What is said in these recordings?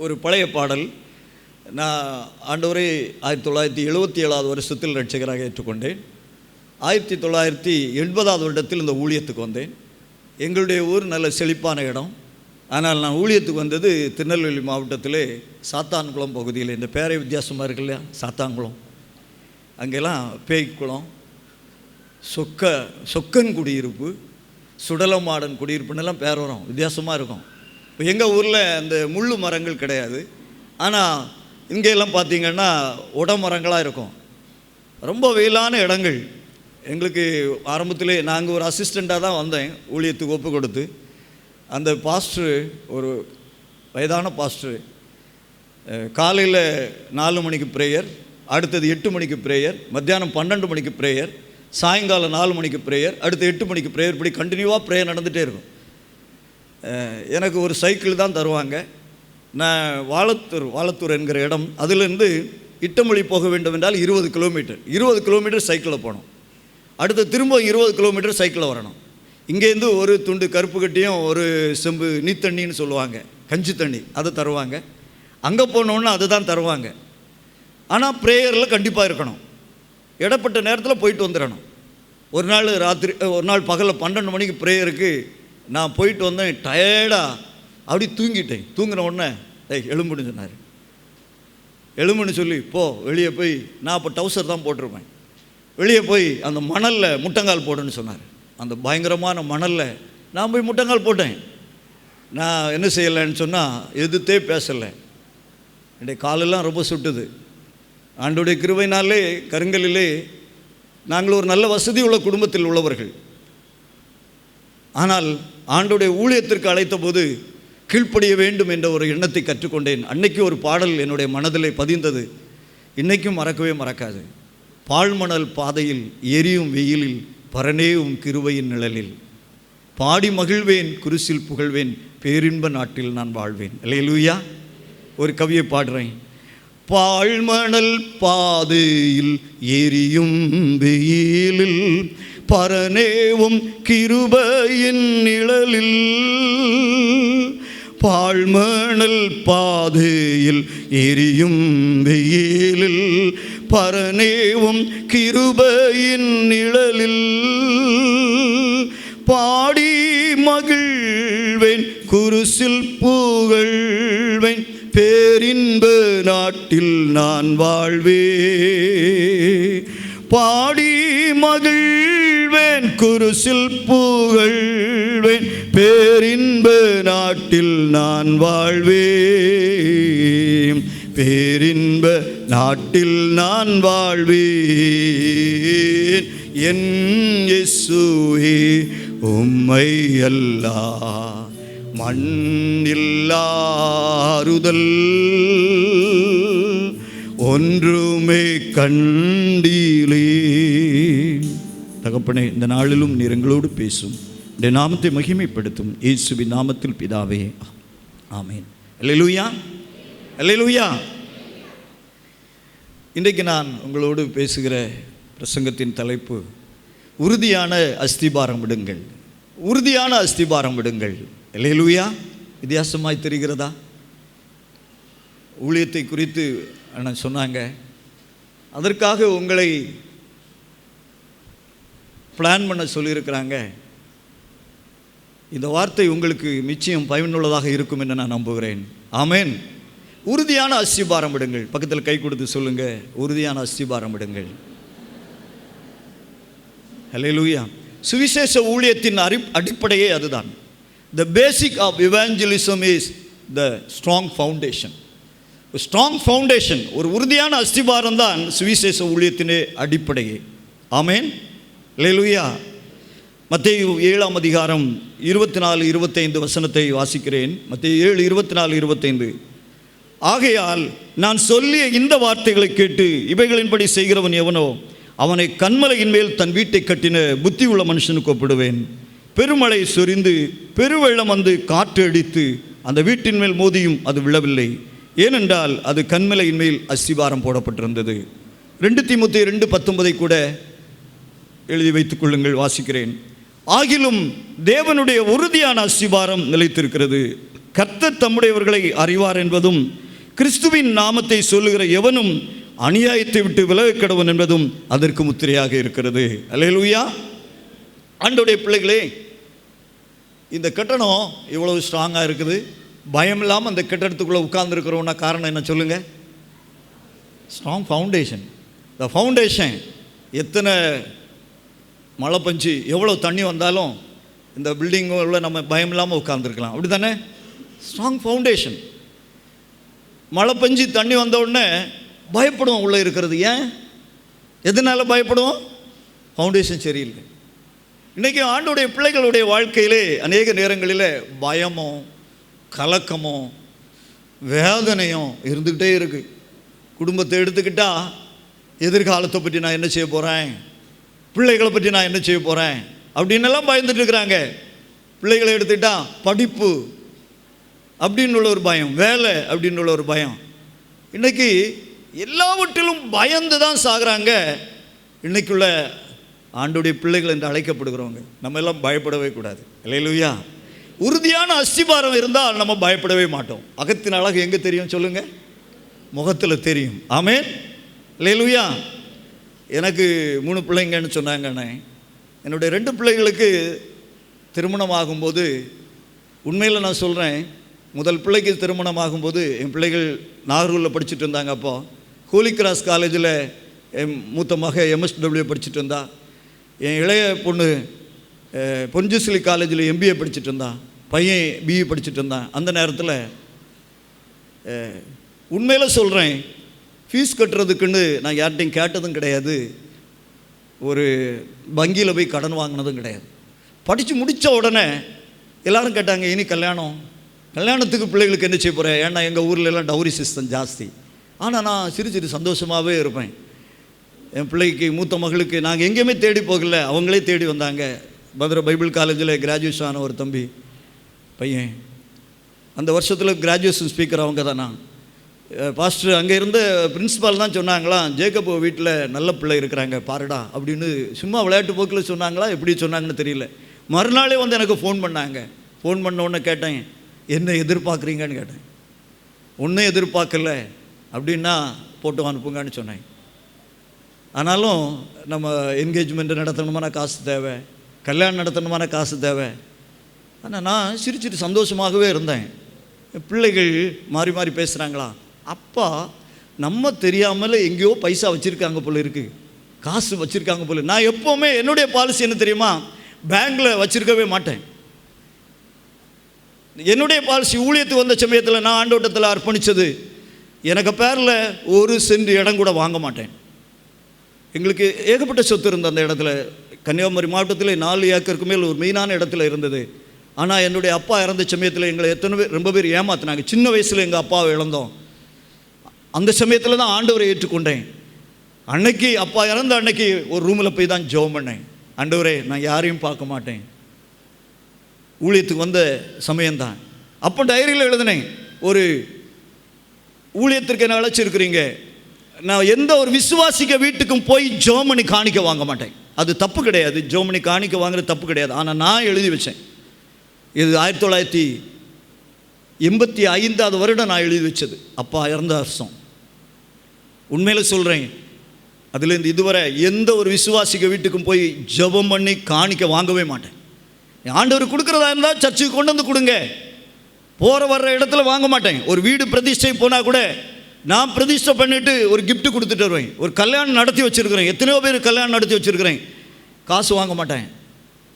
ஒரு பழைய பாடல். நான் ஆண்டவரை 1977 வருஷத்தில் ரட்சகராக ஏற்றுக்கொண்டேன். 1980 வருடத்தில் இந்த ஊழியத்துக்கு வந்தேன். எங்களுடைய ஊர் நல்ல செழிப்பான இடம். ஆனால் நான் ஊழியத்துக்கு வந்தது திருநெல்வேலி மாவட்டத்தில் சாத்தான்குளம் பகுதியில். இந்த பேரை வித்தியாசமாக இருக்கு இல்லையா? சாத்தான்குளம், அங்கெல்லாம் பேய்க்குளம், சொக்கன் குடியிருப்பு, சுடலமாடன் குடியிருப்புன்னெல்லாம் பேர் வரும், வித்தியாசமாக இருக்கும். இப்போ எங்கள் ஊரில் அந்த முள்ளு மரங்கள் கிடையாது. ஆனால் இங்கெல்லாம் பார்த்திங்கன்னா உடமரங்களாக இருக்கும். ரொம்ப வெயிலான இடங்கள். எங்களுக்கு ஆரம்பத்திலே நாங்கள் ஒரு அசிஸ்டண்ட்டாக தான் வந்தேன் ஊழியத்துக்கு ஒப்பு கொடுத்து. அந்த பாஸ்டரு ஒரு வயதான பாஸ்டரு. காலையில் 4 மணிக்கு ப்ரேயர், அடுத்தது 8 மணிக்கு ப்ரேயர், மத்தியானம் 12 மணிக்கு ப்ரேயர், சாயங்காலம் 4 மணிக்கு ப்ரேயர், அடுத்து 8 மணிக்கு ப்ரேயர். இப்படி கண்டினியூவாக ப்ரேயர் நடந்துகிட்டே இருக்கும். எனக்கு ஒரு சைக்கிள் தான் தருவாங்க. நான் வாழத்தூர் என்கிற இடம், அதுலேருந்து இட்டமொழி போக வேண்டும் என்றால் 20 கிலோமீட்டர் சைக்கிளில் போகணும். அடுத்து திரும்ப 20 கிலோமீட்டர் சைக்கிளில் வரணும். இங்கேருந்து ஒரு துண்டு கருப்பு கட்டியும் ஒரு செம்பு நீத்தண்ணின்னு சொல்லுவாங்க, கஞ்சி தண்ணி, அதை தருவாங்க. அங்கே போனோன்னு அதுதான் தருவாங்க. ஆனால் ப்ரேயரில் கண்டிப்பாக இருக்கணும். இடப்பட்ட நேரத்தில் போயிட்டு வந்துடணும். ஒரு நாள் பகலில் 12 மணிக்கு ப்ரேயருக்கு நான் போயிட்டு வந்தேன். டயர்டாக அப்படி தூங்கிட்டேன். தூங்கின உடனே எலும்புன்னு சொன்னார். எலும்புன்னு சொல்லி வெளியே போய், நான் அப்போ டவுசர் தான் போட்டிருப்பேன், வெளியே போய் அந்த மணலில் முட்டங்கால் போடுன்னு சொன்னார். அந்த பயங்கரமான மணலில் நான் போய் முட்டங்கால் போட்டேன். நான் என்ன செய்யலைன்னு சொன்னால் எதிர்த்தே பேசலை. என்னுடைய காலெல்லாம் ரொம்ப சுட்டுது. ஆண்டோடைய கிருபையினாலே கருங்கலிலே நாங்கள் ஒரு நல்ல வசதி உள்ள குடும்பத்தில் உள்ளவர்கள். ஆனால் ஆண்டோடைய ஊழியத்திற்கு அழைத்த போது கீழ்ப்படிய வேண்டும் என்ற ஒரு எண்ணத்தை கற்றுக்கொண்டேன். அன்னைக்கு ஒரு பாடல் என்னுடைய மனதிலே பதிந்தது, இன்றைக்கும் மறக்கவே மறக்காது. பாழ்மணல் பாதையில் எரியும் வெயிலில் பரனேவும் கிருபையின் நிழலில் பாடி மகிழ்வேன், குருசில் புகழ்வேன், பேரின்ப நாட்டில் நான் வாழ்வேன். அல்லேலூயா. ஒரு கவியை பாடுறேன். பாழ்மணல் பாதையில் எரியும் வெயிலில் பரனேவும் கிருபையின் நிழலில், பாழ்மணல் பாதையில் எரியும் வெயிலில் பரனேவும் கிருபையின் நிழலில் பாடி மகிழ்வேன், குருசில் புகழ்வேன், பேரின்ப நாட்டில் நான் வாழ்வே. பாடி மகிழ்வேன், குருசில் புகழ்வேன், பேரின்ப நாட்டில் நான் வாழ்வேன், பேரின்ப நாட்டில் நான் வாழ்வேன். என் இயேசுவே உம்மை அல்லால் மண்ணில்லாறுதல் ஒன்றுமே கண்டீலே. தகப்பனே, இந்த நாளிலும் நீர் எங்களோடு பேசும், இந்த நாமத்தை மகிமைப்படுத்தும். இயேசுவின் நாமத்தில் பிதாவே, ஆமேன். அல்லேலூயா, அல்லேலூயா. இன்றைக்கு நான் உங்களோடு பேசுகிற பிரசங்கத்தின் தலைப்பு, உறுதியான அஸ்திபாரம் விடுங்கள். உறுதியான அஸ்திபாரம் விடுங்கள். அல்லேலூயா. வித்தியாசமாய் தெரிகிறதா? ஊழியத்தை குறித்து நான் சொன்னாங்க. அதற்காக உங்களை பிளான் பண்ண சொல்லியிருக்கிறாங்க. இந்த வார்த்தை உங்களுக்கு நிச்சயம் பயனுள்ளதாக இருக்கும் என்று நான் நம்புகிறேன். ஆமேன். உறுதியான அஸ்திபாரம் விடுங்கள். பக்கத்தில் கை கொடுத்து சொல்லுங்க, உறுதியான அஸ்திபாரம் விடுங்கள். அல்லேலூயா. சுவிசேஷ ஊழியத்தின் அடிப்படையே அதுதான். The basic of evangelism is the strong foundation. Strong foundation, ஒரு உறுதியான அஸ்திபாரம் தான் சுவிசேஷ ஊழியத்தினே அடிப்படையே. ஆமேன். அல்லேலூயா. மத்தேயு 7ஆம் அதிகாரம் 24-25 வசனத்தை வாசிக்கிறேன். மத்தேயு 7:24-25. ஆகையால் நான் சொல்லிய இந்த வார்த்தைகளை கேட்டு இவைகளின்படி செய்கிறவன் எவனோ அவனை கன்மலையின் மேல் தன் வீட்டை கட்டின புத்தி உள்ள மனுஷனுக்கு ஒப்பிடுவேன். பெருமழை சொரிந்து பெருவெள்ளம் வந்து காற்று அடித்து அந்த வீட்டின் மேல் மோதியும் அது விழவில்லை, ஏனென்றால் அது கன்மலையின் மேல் அஸ்திபாரம் போடப்பட்டிருந்தது. 2 தீமோத்தேயு 2:19 கூட எழுதி வைத்துக் கொள்ளுங்கள், வாசிக்கிறேன். ஆகிலும் தேவனுடைய உறுதியான அஸ்திபாரம் நிலைத்திருக்கிறது. கர்த்தர் தம்முடையவர்களை அறிவார் என்பதும், கிறிஸ்துவின் நாமத்தை சொல்லுகிற எவனும் அநியாயத்தை விட்டு விலகக் கடவன் என்பதும் அதற்கு முத்திரையாக இருக்கிறது. அல்லேலூயா. ஆண்டவருடைய பிள்ளைகளே, இந்த கட்டணம் இவ்வளவு ஸ்ட்ராங்காக இருக்குது. பயம் இல்லாமல் அந்த கட்டடத்துக்குள்ளே உட்கார்ந்துருக்கிறோன்னா காரணம் என்ன சொல்லுங்கள்? Strong foundation. இந்த ஃபவுண்டேஷன் எத்தனை மழை பஞ்சு எவ்வளோ தண்ணி வந்தாலும் இந்த பில்டிங்குள்ள நம்ம பயம் இல்லாமல் உட்காந்துருக்கலாம். அப்படி தானே? Strong foundation. மழை பஞ்சு தண்ணி வந்த உடனே பயப்படுவோம் உள்ளே இருக்கிறது. ஏன்? எதனால் பயப்படுவோம்? ஃபவுண்டேஷன் சரியில்லை. இன்றைக்கி ஆண்டவருடைய பிள்ளைகளுடைய வாழ்க்கையிலே அநேக நேரங்களில் பயமோ கலக்கமோ வேதனையும் இருந்துக்கிட்டே இருக்குது. குடும்பத்தை எடுத்துக்கிட்டால் எதிர்காலத்தை பற்றி நான் என்ன செய்ய போகிறேன், பிள்ளைகளை பற்றி நான் என்ன செய்ய போகிறேன் அப்படின்னெல்லாம் பயந்துட்டு இருக்கிறாங்க. பிள்ளைகளை எடுத்துக்கிட்டால் படிப்பு அப்படின்னு உள்ள ஒரு பயம், வேலை அப்படின்னு உள்ள ஒரு பயம். இன்றைக்கி எல்லாவற்றிலும் பயந்து தான் சாகுறாங்க. இன்றைக்குள்ள ஆண்டோடைய பிள்ளைகள் என்று அழைக்கப்படுகிறவங்க நம்ம எல்லாம் பயப்படவே கூடாது. அல்லேலூயா. உறுதியான அஸ்திபாரம் இருந்தால் நம்ம பயப்படவே மாட்டோம். அகத்தின் அழகு எங்கே தெரியும் சொல்லுங்கள்? முகத்தில் தெரியும். ஆமென். அல்லேலூயா. எனக்கு 3 பிள்ளைங்கன்னு சொன்னாங்கண்ணே. என்னுடைய 2 பிள்ளைகளுக்கு திருமணம் ஆகும்போது உண்மையில் நான் சொல்கிறேன், முதல் பிள்ளைக்கு திருமணம் ஆகும்போது என் பிள்ளைகள் நாகூரில் படிச்சுட்டு இருந்தாங்க. அப்போ ஹோலி கிராஸ் காலேஜில் என் மூத்த மக MSW படிச்சுட்டு இருந்தா. என் இளைய பொண்ணு பொன்ஜுஸ்லி காலேஜில் MBA படிச்சுட்டு இருந்தான். பையன் BE படிச்சுட்டு இருந்தான். அந்த நேரத்தில் உண்மையில் சொல்கிறேன், ஃபீஸ் கட்டுறதுக்குன்னு நான் யார்கிட்டையும் கேட்டதும் கிடையாது, ஒரு வங்கியில் போய் கடன் வாங்கினதும் கிடையாது. படித்து முடித்த உடனே எல்லோரும் கேட்டாங்க, இனி கல்யாணத்துக்கு பிள்ளைகளுக்கு என்ன செய்ய போகிறேன்? ஏன்னா எங்கள் ஊரில் எல்லாம் டவுரி சிஸ்டம் ஜாஸ்தி. ஆனால் நான் சிறு சந்தோஷமாகவே இருப்பேன். என் பிள்ளைக்கு மூத்த மகளுக்கு நாங்கள் எங்கேயுமே தேடி போகல, அவங்களே தேடி வந்தாங்க. மதுரை பைபிள் காலேஜில் கிராஜுவேஷன் ஆன ஒரு தம்பி பையன், அந்த வருஷத்தில் கிராஜுவேஷன் ஸ்பீக்கர் அவங்க தானா. பாஸ்டர் அங்கே இருந்த பிரின்ஸிபால் தான் சொன்னாங்களாம், ஜேக்கப் வீட்டில் நல்ல பிள்ளை இருக்கிறாங்க பாருடா அப்படின்னு சும்மா விளையாட்டு போக்கில் சொன்னாங்களா, எப்படி சொன்னாங்கன்னு தெரியல. மறுநாளே வந்து எனக்கு ஃபோன் பண்ணாங்க. ஃபோன் பண்ண உடனே கேட்டேன், என்ன எதிர்பார்க்குறீங்கன்னு கேட்டேன். ஒன்றும் எதிர்பார்க்கல அப்படின்னா போட்டு அனுப்புங்கன்னு சொன்னேன். ஆனாலும் நம்ம என்கேஜ்மெண்ட்டு நடத்தணுமான காசு தேவை, கல்யாணம் நடத்தணுமான காசு தேவை. ஆனால் நான் சிரிச்சிட்டு சந்தோஷமாகவே இருந்தேன். பிள்ளைகள் மாறி மாறி பேசுகிறாங்களா, அப்பா நம்ம தெரியாமல் எங்கேயோ பைசா வச்சுருக்காங்க போல இருக்குது, காசு வச்சுருக்காங்க போல. நான் எப்போவுமே என்னுடைய பாலிசி என்ன தெரியுமா, பேங்கில் வச்சுருக்கவே மாட்டேன். என்னுடைய பாலிசி ஊழியத்துக்கு வந்த சமயத்தில் நான் ஆண்டோட்டத்தில் அர்ப்பணித்தது, எனக்கு பேரில் 1 சென்ட் இடம் கூட வாங்க மாட்டேன். எங்களுக்கு ஏகப்பட்ட சொத்து இருந்த அந்த இடத்துல, கன்னியாகுமரி மாவட்டத்தில் 4 ஏக்கருக்கு மேல் ஒரு மெயினான இடத்துல இருந்தது. ஆனால் என்னுடைய அப்பா இறந்த சமயத்தில் எங்களை எத்தனை பேர் ரொம்ப பேர் ஏமாத்தினாங்க. சின்ன வயசில் எங்கள் அப்பாவை இழந்தோம். அந்த சமயத்தில் தான் ஆண்டவரை ஏற்றுக்கொண்டேன். அன்னைக்கு அப்பா இறந்த அன்னைக்கு ஒரு ரூமில் போய் தான் ஜெபம் பண்ணேன். ஆண்டவரே நான் யாரையும் பார்க்க மாட்டேன், ஊழியத்துக்கு வந்த சமயம்தான். அப்போ டைரியில் எழுதினேன், ஒரு ஊழியத்திற்கு என்ன அழைச்சிருக்கிறீங்க, நான் எந்த ஒரு விசுவாசிக்க வீட்டுக்கும் போய் ஜெபம் பண்ணி காணிக்க வாங்க மாட்டேன். அது தப்பு கிடையாது, ஜெபம் பண்ணி காணிக்க வாங்குறது தப்பு கிடையாது. ஆனால் நான் எழுதி வச்சேன், இது 1985 வருடம் நான் எழுதி வச்சது, அப்பா இறந்த வருஷம். உண்மையில் சொல்கிறேன், அதுலேருந்து இதுவரை எந்த ஒரு விசுவாசிக்க வீட்டுக்கும் போய் ஜெபம் பண்ணி காணிக்க வாங்கவே மாட்டேன். ஆண்டவர் கொடுக்குறதா இருந்தால் சர்ச்சுக்கு கொண்டு வந்து கொடுங்க, போகிற வர்ற இடத்துல வாங்க மாட்டேன். ஒரு வீடு பிரதிஷ்டை போனால் கூட நான் பிரதிஷ்டை பண்ணிவிட்டு ஒரு கிஃப்ட் கொடுத்துட்டு வருவேன். ஒரு கல்யாணம் நடத்தி வச்சுருக்கிறேன், எத்தனையோ பேர் கல்யாணம் நடத்தி வச்சுருக்கிறேன், காசு வாங்க மாட்டேன்.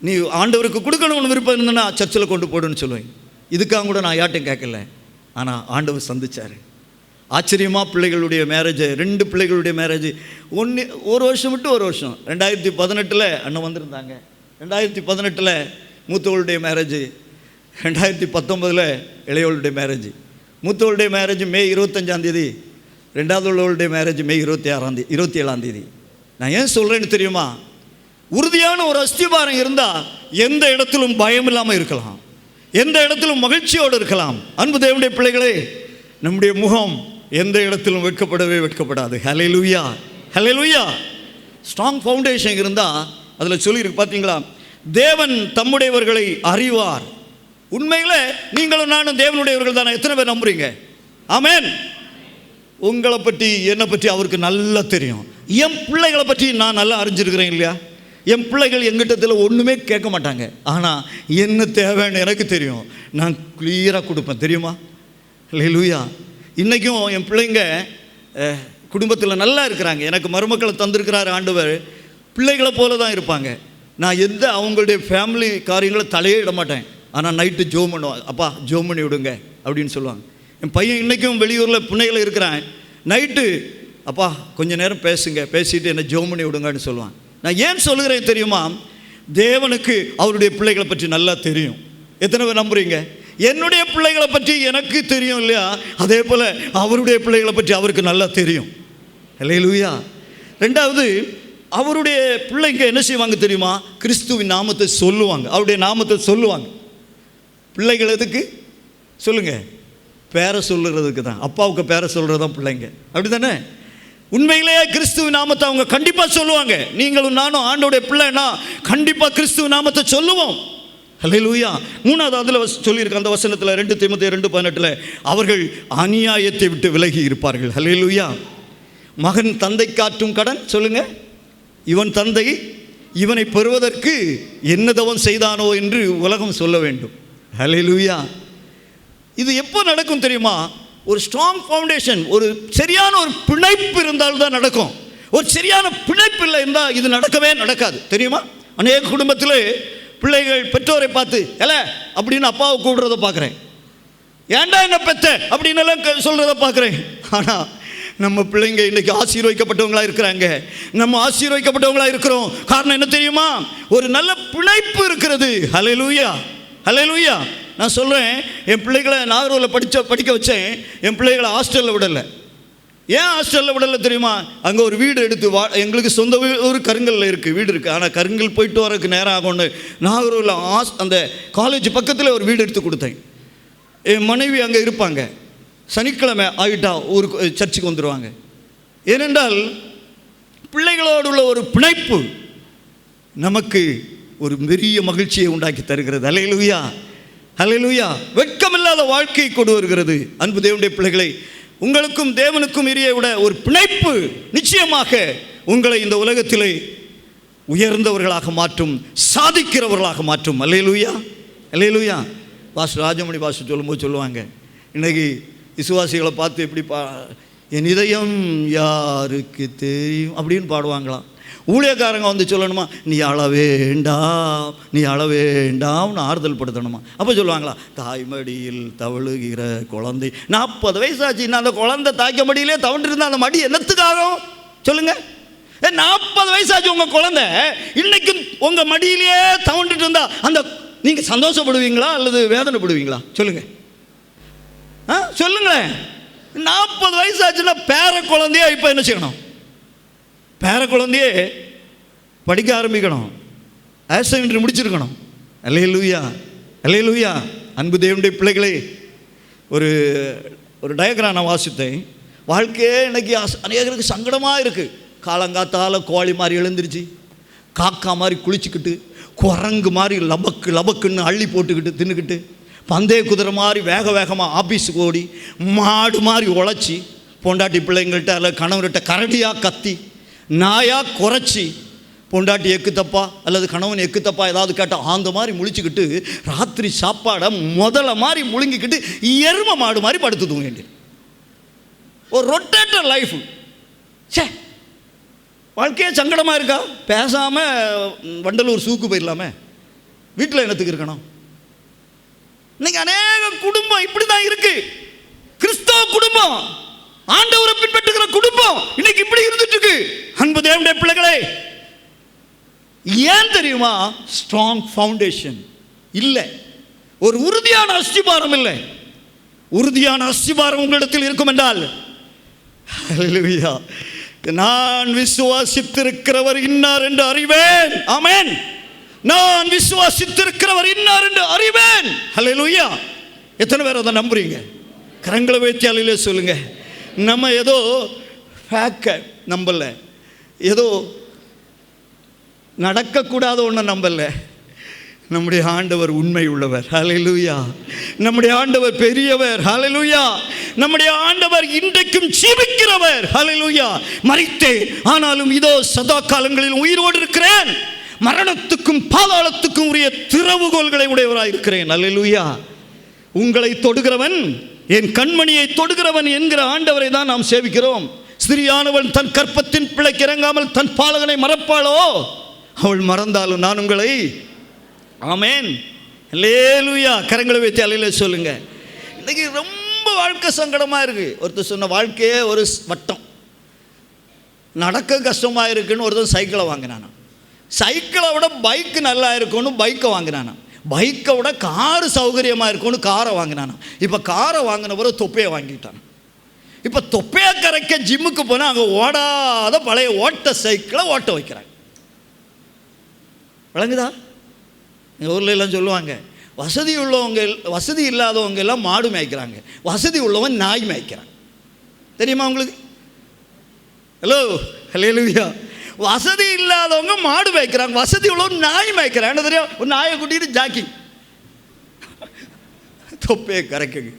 நீ ஆண்டவருக்கு கொடுக்கணும்னு விருப்பம் இருந்தேன்னா சர்ச்சில் கொண்டு போடுன்னு சொல்லுவேன். இதுக்காக கூட நான் யார்ட்டையும் கேட்கல. ஆனால் ஆண்டவர் சந்திச்சார். ஆச்சரியமாக பிள்ளைகளுடைய மேரேஜ், 2 பிள்ளைகளுடைய மேரேஜ் ஒரு வருஷம் விட்டு ஒரு வருஷம். 2018 அண்ணன் வந்திருந்தாங்க, 2018 மூத்தவளுடைய மேரேஜ், 2019 இளையவளுடைய மேரேஜ். மூத்தவளுடைய மேரேஜ் மே 25 2வது உள்ளவளுடைய மேரேஜ் மே 27. நான் ஏன் சொல்கிறேன்னு தெரியுமா, உறுதியான ஒரு அஸ்திபாரம் இருந்தால் எந்த இடத்திலும் பயம் இல்லாமல் இருக்கலாம், எந்த இடத்திலும் மகிழ்ச்சியோடு இருக்கலாம். அன்பு தேவனுடைய பிள்ளைகளே, நம்முடைய முகம் எந்த இடத்திலும் வெட்கப்படாது. ஹல்லேலூயா, ஹல்லேலூயா. ஸ்ட்ராங் ஃபவுண்டேஷன் இருந்தால் அதில் சொல்லியிருக்கு பார்த்தீங்களா, தேவன் தம்முடையவர்களை அறிவார். உண்மையிலே நீங்களும் நானும் தேவனுடையவர்கள் தானே? எத்தனை பேர் நம்புறீங்க? ஆமென். உங்களை பற்றி என்னை பற்றி அவருக்கு நல்லா தெரியும். என் பிள்ளைகளை பற்றி நான் நல்லா அறிஞ்சிருக்கிறேன் இல்லையா? என் பிள்ளைகள் எங்கிட்டத்தில் ஒன்றுமே கேட்க மாட்டாங்க. ஆனால் என்ன தேவைன்னு எனக்கு தெரியும். நான் கிளியராக கொடுப்பேன், தெரியுமா? அல்லேலூயா. இன்றைக்கும் என் பிள்ளைங்க குடும்பத்தில் நல்லா இருக்கிறாங்க. எனக்கு மருமக்களை தந்திருக்கிறார் ஆண்டவர். பிள்ளைகளை போல தான் இருப்பாங்க. நான் எந்த அவங்களுடைய ஃபேமிலி காரியங்களை தலையே இட மாட்டேன். ஆனால் நைட்டு ஜோம் பண்ணுவாங்க. அப்பா ஜோம் பண்ணி விடுங்க அப்படின்னு சொல்லுவாங்க. என் பையன் இன்றைக்கும் வெளியூரில் புண்ணையில் இருக்கிறான். நைட்டு அப்பா கொஞ்சம் நேரம் பேசுங்க, பேசிட்டு என்னை ஜோம் பண்ணி விடுங்கன்னு சொல்லுவான். நான் ஏன் சொல்லுகிறேன் தெரியுமா? தேவனுக்கு அவருடைய பிள்ளைகளை பற்றி நல்லா தெரியும். எத்தனை பேர் நம்புறீங்க? என்னுடைய பிள்ளைகளை பற்றி எனக்கு தெரியும் இல்லையா? அதே போல் அவருடைய பிள்ளைகளை பற்றி அவருக்கு நல்லா தெரியும். அல்லேலூயா. ரெண்டாவது, அவருடைய பிள்ளைங்க என்ன செய்வாங்க தெரியுமா? கிறிஸ்துவின் நாமத்தை சொல்லுவாங்க, அவருடைய நாமத்தை சொல்லுவாங்க. பிள்ளைகள் எதுக்கு சொல்லுங்க? பேரை சொல்லுறதுக்கு தான். அப்பாவுக்கு பேரை சொல்கிறது தான் பிள்ளைங்க, அப்படி தானே? உண்மையிலேயே கிறிஸ்துவ நாமத்தை அவங்க கண்டிப்பாக சொல்லுவாங்க. நீங்களும் நானும் ஆண்டோடைய பிள்ளைன்னா கண்டிப்பாக கிறிஸ்துவ நாமத்தை சொல்லுவோம். அல்லேலூயா. மூணாவது அதில் சொல்லியிருக்க அந்த வசனத்தில் 2 தீமோத்தேயு 2:18 அவர்கள் அநியாயத்தை விட்டு விலகி இருப்பார்கள். அல்லேலூயா. மகன் தந்தை காட்டும் கடன் சொல்லுங்க. இவன் தந்தை இவனை பெறுவதற்கு என்ன தவம் செய்தானோ என்று உலகம் சொல்ல வேண்டும். அல்லேலூயா. இது எப்போ நடக்கும் தெரியுமா? ஒரு ஸ்ட்ராங் ஃபவுண்டேஷன், ஒரு சரியான ஒரு பிணைப்பு இருந்தால்தான் நடக்கும். ஒரு சரியான பிணைப்பு இல்லை இருந்தால் இது நடக்கவே நடக்காது, தெரியுமா? அநேக குடும்பத்தில் பிள்ளைகள் பெற்றோரை பார்த்து எல அப்படின்னு அப்பாவை கூடுறத பார்க்குறேன். ஏன்டா என்ன பெத்த அப்படின்னு எல்லாம் சொல்கிறத பார்க்குறேன். ஆனால் நம்ம பிள்ளைங்க இன்றைக்கி ஆசீர்வதிக்கப்பட்டவங்களா இருக்கிறாங்க. நம்ம ஆசீர்வதிக்கப்பட்டவங்களா இருக்கிறோம். காரணம் என்ன தெரியுமா? ஒரு நல்ல பிணைப்பு இருக்கிறது. அல்லேலூயா, அல்லேலூயா. நான் சொல்கிறேன், என் பிள்ளைகளை நாகர்கோவிலில் படிக்க வச்சேன். என் பிள்ளைகளை ஹாஸ்டலில் விடலை. ஏன் ஹாஸ்டலில் விடலை தெரியுமா? அங்கே ஒரு வீடு எடுத்து எங்களுக்கு சொந்த ஒரு கருங்கல்ல இருக்குது, வீடு இருக்குது. ஆனால் கருங்கல் போயிட்டு வரதுக்கு நேரம் ஆகும்னு நாகர்கோவிலில் அந்த காலேஜ் பக்கத்தில் ஒரு வீடு எடுத்து கொடுத்தேன். என் மனைவி அங்கே இருப்பாங்க. சனிக்கிழமை ஆகிட்டா ஊருக்கு சர்ச்சுக்கு வந்துடுவாங்க. ஏனென்றால் பிள்ளைகளோடு உள்ள ஒரு பிணைப்பு நமக்கு ஒரு பெரிய மகிழ்ச்சியை உண்டாக்கி தருகிறது. அல்லேலூயா, அல்லேலூயா. வெட்கமில்லாத வாழ்க்கையை கொண்டு வருகிறது. அன்பு தேவனுடைய பிள்ளைகளை, உங்களுக்கும் தேவனுக்கும் இடையே விட ஒரு பிணைப்பு நிச்சயமாக உங்களை இந்த உலகத்திலே உயர்ந்தவர்களாக மாற்றும், சாதிக்கிறவர்களாக மாற்றும். அல்லேலூயா, அல்லேலூயா. பாஸ்டர் ராஜமணி பாஸ்டர் சொல்லும்போது சொல்லுவாங்க, இன்றைக்கி விசுவாசிகளை பார்த்து எப்படி என் இதயம் யாருக்கு தெரியும் அப்படின்னு பாடுவாங்களாம். ஊழியக்காரங்க வந்து சொல்லணுமா, நீ அழ வேண்டாம், நீ அழ வேண்டாம்னு ஆறுதல் படுத்தணுமா. அப்போ சொல்லுவாங்களா, தாய்மடியில் தவழுகிற குழந்தை. 40 வயசாச்சு, இன்னும் அந்த குழந்தை தாய்க்க மடியிலே தவண்டு இருந்தால் அந்த மடி என்னத்துக்காகும் சொல்லுங்க? 40 வயசாச்சு உங்கள் குழந்தை, இன்னைக்கு உங்கள் மடியிலேயே தவண்டுட்டு இருந்தா அந்த நீங்கள் சந்தோஷப்படுவீங்களா அல்லது வேதனைப்படுவீங்களா சொல்லுங்க? சொல்லுங்களேன். 40 வயசாச்சுன்னா பேர குழந்தையா இப்போ என்ன செய்யணும்? பேர குழந்தையே படிக்க ஆரம்பிக்கணும், ஆசிரியர் முடிச்சிருக்கணும். அல்லேலூயா, அல்லேலூயா. அன்பு தேவனுடைய பிள்ளைகளே, ஒரு டயக்ராம் நான் வாசித்தேன். வாழ்க்கையே இன்னைக்கு அநேகருக்கு சங்கடமாக இருக்குது. காலங்காத்தால் கோழி மாதிரி எழுந்திருச்சு, காக்கா மாதிரி குளிச்சுக்கிட்டு, குரங்கு மாதிரி லபக்குன்னு அள்ளி போட்டுக்கிட்டு தின்னுக்கிட்டு, பந்தய குதிரை மாதிரி வேக வேகமாக ஆஃபீஸுக்கு ஓடி, மாடு மாதிரி உழைச்சி, பொண்டாட்டி பிள்ளைங்கள்ட்ட அல்ல கணவர்கிட்ட கரடியாக கத்தி, நாயாக குறைச்சி, பொண்டாட்டி எக்கு தப்பா அல்லது கணவன் எக்கு தப்பா ஏதாவது கேட்டால் ஆந்த மாதிரி முழிச்சுக்கிட்டு, ராத்திரி சாப்பாடை முதல்ல மாதிரி முழுங்கிக்கிட்டு எரும மாடு மாதிரி படுத்து தூங்க வேண்டிய ஒரு ரொட்டேட்டர் லைஃப். சே, வாழ்க்கையே சங்கடமாக இருக்கா? பேசாமல் வண்டலூர் சூக்கு போயிடலாமே, வீட்டில் என்னத்துக்கு இருக்கணும்? இன்னைக்கு அநேக குடும்பம் இப்படி தான் இருக்கு. கிறிஸ்தவ குடும்பம், ஆண்டவரை பின்பற்றுகிற குடும்பம் இன்னைக்கு இப்படி இருந்துட்டு இருக்கு. அன்பு தேவனுடைய பிள்ளைகளே, ஏன் தெரியுமா? ஸ்ட்ராங் ஃபவுண்டேஷன் இல்லை, ஒரு உறுதியான அஸ்திபாரம் இல்லை. உறுதியான அஸ்திபாரம் உங்களிடத்தில் இருக்கும் என்றால், ஹல்லேலூயா, நான் விசுவாசித்திருக்கிறவர் இன்னார் என்று அறிவேன். ஆமென். நான் விசுவாசித்திருக்கிறவர் இன்னார் என்று அறிவேன். ஹல்லேலூயா. எத்தனை பேர் அதை நம்புறீங்க? கரங்களை வைத்தியாலே சொல்லுங்க. நம்ம ஏதோ ஃபேக்க நம்பல, ஏதோ நடக்கக்கூடாத ஒன்று நம்பல, நம்முடைய ஆண்டவர் உண்மை உள்ளவர். ஹல்லேலூயா. நம்முடைய ஆண்டவர் பெரியவர். ஹல்லேலூயா. நம்முடைய ஆண்டவர் இன்றைக்கும் ஜீவிக்கிறவர். ஹல்லேலூயா. மரித்தேன், ஆனாலும் இதோ சதா காலங்களில் உயிரோடு இருக்கிறேன். மரணத்துக்கும் பாதாளத்துக்கும் உரிய திறவுகோல்களை உடையவராக இருக்கிறேன். ஹல்லேலூயா. உங்களை தொடுகிறவன், என் கண்மணியை தொடுகிறவன் என்கிற ஆண்டவரை தான் நாம் சேவிக்கிறோம். ஸ்திரியானவள் தன் கற்பத்தின் பிள்ளைக்கு இறங்காமல் தன் பாலகனை மறப்பாளோ? அவள் மறந்தாலும் நான் உங்களை. ஆமேன். அல்லேலூயா. கரங்களை வைத்து அல்லேலூயா சொல்லுங்க. இன்னைக்கு ரொம்ப வாழ்க்கை சங்கடமாக இருக்குது. ஒருத்தர் சொன்ன வாழ்க்கையே ஒரு வட்டம், நடக்க கஷ்டமாக இருக்குன்னு ஒருத்தர் சைக்கிளை வாங்கினானா. சைக்கிளை விட பைக்கு நல்லா இருக்குன்னு பைக்கை வாங்கினானா. பைக்கை விட காரு சௌகரியமாக இருக்குன்னு காரை வாங்கினானா. இப்போ காரை வாங்கின பிறகு தொப்பையை வாங்கிட்டான். இப்போ தொப்பையை கரைக்க ஜிம்முக்கு போனால் அங்கே ஓடாத பழைய ஓட்ட சைக்கிளை ஓட்ட வைக்கிறாங்க. விளங்குதா? எங்கள் ஊரில் எல்லாம் சொல்லுவாங்க, வசதி உள்ளவங்க வசதி இல்லாதவங்க எல்லாம் மாடு மேய்க்கிறாங்க, வசதி உள்ளவன் நாய் மேய்க்கிறான். தெரியுமா உங்களுக்கு? ஹலோ, ஹல்லேலூயா. வசதி இல்லாதவங்க மாடு மேய்க்கிறாங்க, வசதி உள்ளவன் நாய் மேய்க்கிறான். என்ன தெரியும்? ஒரு நாயை கூட்டிகிட்டு ஜாக்கிங், தொப்பையை கரைக்குங்க.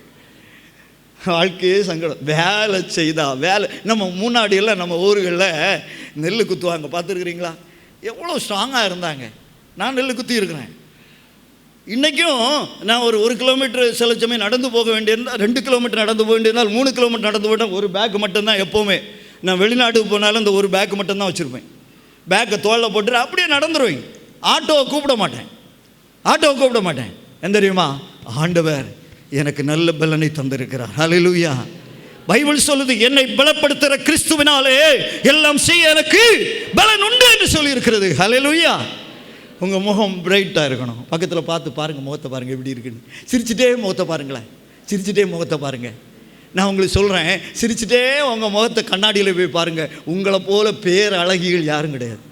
வாழ்க்கையே சங்கடம். வேலை செய்தா வேலை. நம்ம முன்னாடியெல்லாம் நம்ம ஊர்களில் நெல் குத்துவாங்க, பார்த்துருக்குறீங்களா? எவ்வளோ ஸ்ட்ராங்காக இருந்தாங்க. நான் நெல் குத்தி இருக்கிறேன். இன்றைக்கும் நான் ஒரு கிலோமீட்டர் சில சமயம் நடந்து போக வேண்டியிருந்தால், 2 கிலோமீட்டர் நடந்து போக வேண்டியிருந்தால், 3 கிலோமீட்டர் நடந்து போயிட்டால் ஒரு பேக் மட்டும்தான். எப்போவுமே நான் வெளிநாட்டுக்கு போனாலும் இந்த ஒரு பேக் மட்டும்தான் வச்சுருப்பேன். பேக்கை தோளில் போட்டு அப்படியே நடந்துருவேன். ஆட்டோவை கூப்பிட மாட்டேன். என்ன தெரியுமா? ஆண்டவர் எனக்கு நல்ல பலனை தந்திருக்கிறார். ஹல்லேலூயா. பைபிள் சொல்லுது, என்னை பலப்படுத்துகிற கிறிஸ்துவினாலே எல்லாம் செய்ய எனக்கு பலன் உண்டு என்று சொல்லி இருக்கிறது. ஹல்லேலூயா. உங்கள் முகம் பிரைட்டாக இருக்கணும். பக்கத்தில் பார்த்து பாருங்கள், முகத்தை பாருங்கள் எப்படி இருக்குன்னு. சிரிச்சுட்டே முகத்தை பாருங்களேன், சிரிச்சுட்டே முகத்தை பாருங்கள். நான் உங்களுக்கு சொல்கிறேன், சிரிச்சுட்டே உங்கள் முகத்தை கண்ணாடியில் போய் பாருங்கள். உங்களை போல பேர் அழகிகள் யாரும் கிடையாது,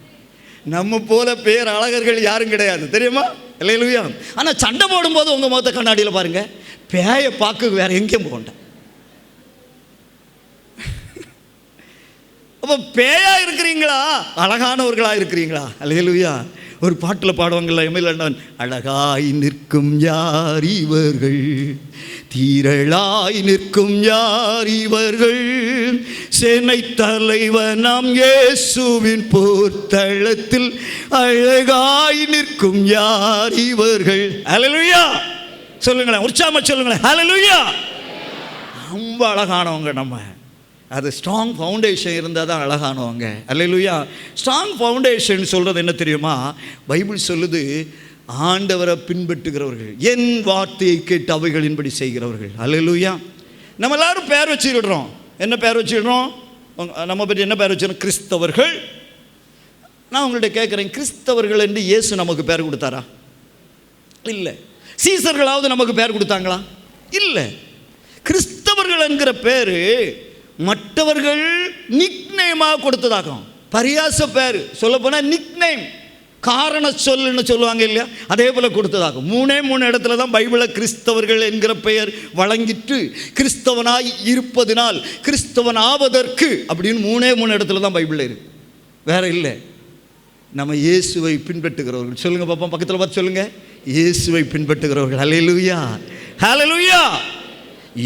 நம்ம போல பேர் அழகர்கள் யாரும் கிடையாது, தெரியுமா? ஹல்லேலூயா. ஆனால் சண்டை போடும்போது உங்கள் முகத்தை கண்ணாடியில் பாருங்கள், பேயை பார்க்க வேறு எங்கேயும் போகண்டேன். அப்போ பேயாக இருக்கிறீங்களா, அழகானவர்களாக இருக்கிறீங்களா? ஹல்லேலூயா. ஒரு பாட்டில் பாடுவாங்கள்ல, எம்எல்ஏ, அழகாய் நிற்கும் யார் இவர்கள், தீரளாய் நிற்கும் யார் இவர்கள், சேனை தலைவர் நாம் இயேசுவின் போர்த்தளத்தில் அழகாய் நிற்கும் யார் இவர்கள். ஹல்லேலூயா. சொல்லுங்களேன், உற்சாகமா சொல்லுங்களேன். ஹல்லேலூயா. ரொம்ப அழகானவங்க நம்ம. அது ஸ்ட்ராங் ஃபவுண்டேஷன் இருந்தால் தான் அழகானவங்க. அல்லேலூயா. ஸ்ட்ராங் ஃபவுண்டேஷன் சொல்கிறது என்ன தெரியுமா? பைபிள் சொல்லுது, ஆண்டவரை பின்பற்றுகிறவர்கள், என் வார்த்தையை கேட்டு அவைகளின்படி செய்கிறவர்கள். அல்லேலூயா. நம்ம எல்லாரும் பேர் வச்சுக்கிடுறோம். என்ன பேர் வச்சுக்கிடுறோம்? நம்ம பற்றி என்ன பேர் வச்சுக்கிறோம்? கிறிஸ்தவர்கள். நான் உங்கள்கிட்ட கேட்குறேன், கிறிஸ்தவர்கள் என்று இயேசு நமக்கு பேர் கொடுத்தாரா? இல்லை. சீசர்களாவது நமக்கு பேர் கொடுத்தாங்களா? இல்லை. கிறிஸ்தவர்கள் என்கிற பேர் மற்றவர்கள் நிக்நேமாக கொடுத்ததாகும். பரியாச பேர், சொல்லப்போனால் நிக்நேம், காரண சொல்லுன்னு சொல்லுவாங்க இல்லையா, அதே போல் கொடுத்ததாகும். 3 இடத்துல தான் பைபிளில் கிறிஸ்தவர்கள் என்கிற பெயர் வழங்கிட்டு, கிறிஸ்தவனாய் இருப்பதினால் கிறிஸ்தவன் ஆவதற்கு அப்படின்னு 3 இடத்துல தான் பைபிளில் இருக்கு, வேற இல்லை. நம்ம இயேசுவை பின்பற்றுகிறவர்கள். சொல்லுங்க பாப்பா, பக்கத்தில் பார்த்து சொல்லுங்க, இயேசுவை பின்பற்றுகிறவர்கள். ஹல்லேலூயா. ஹல்லேலூயா.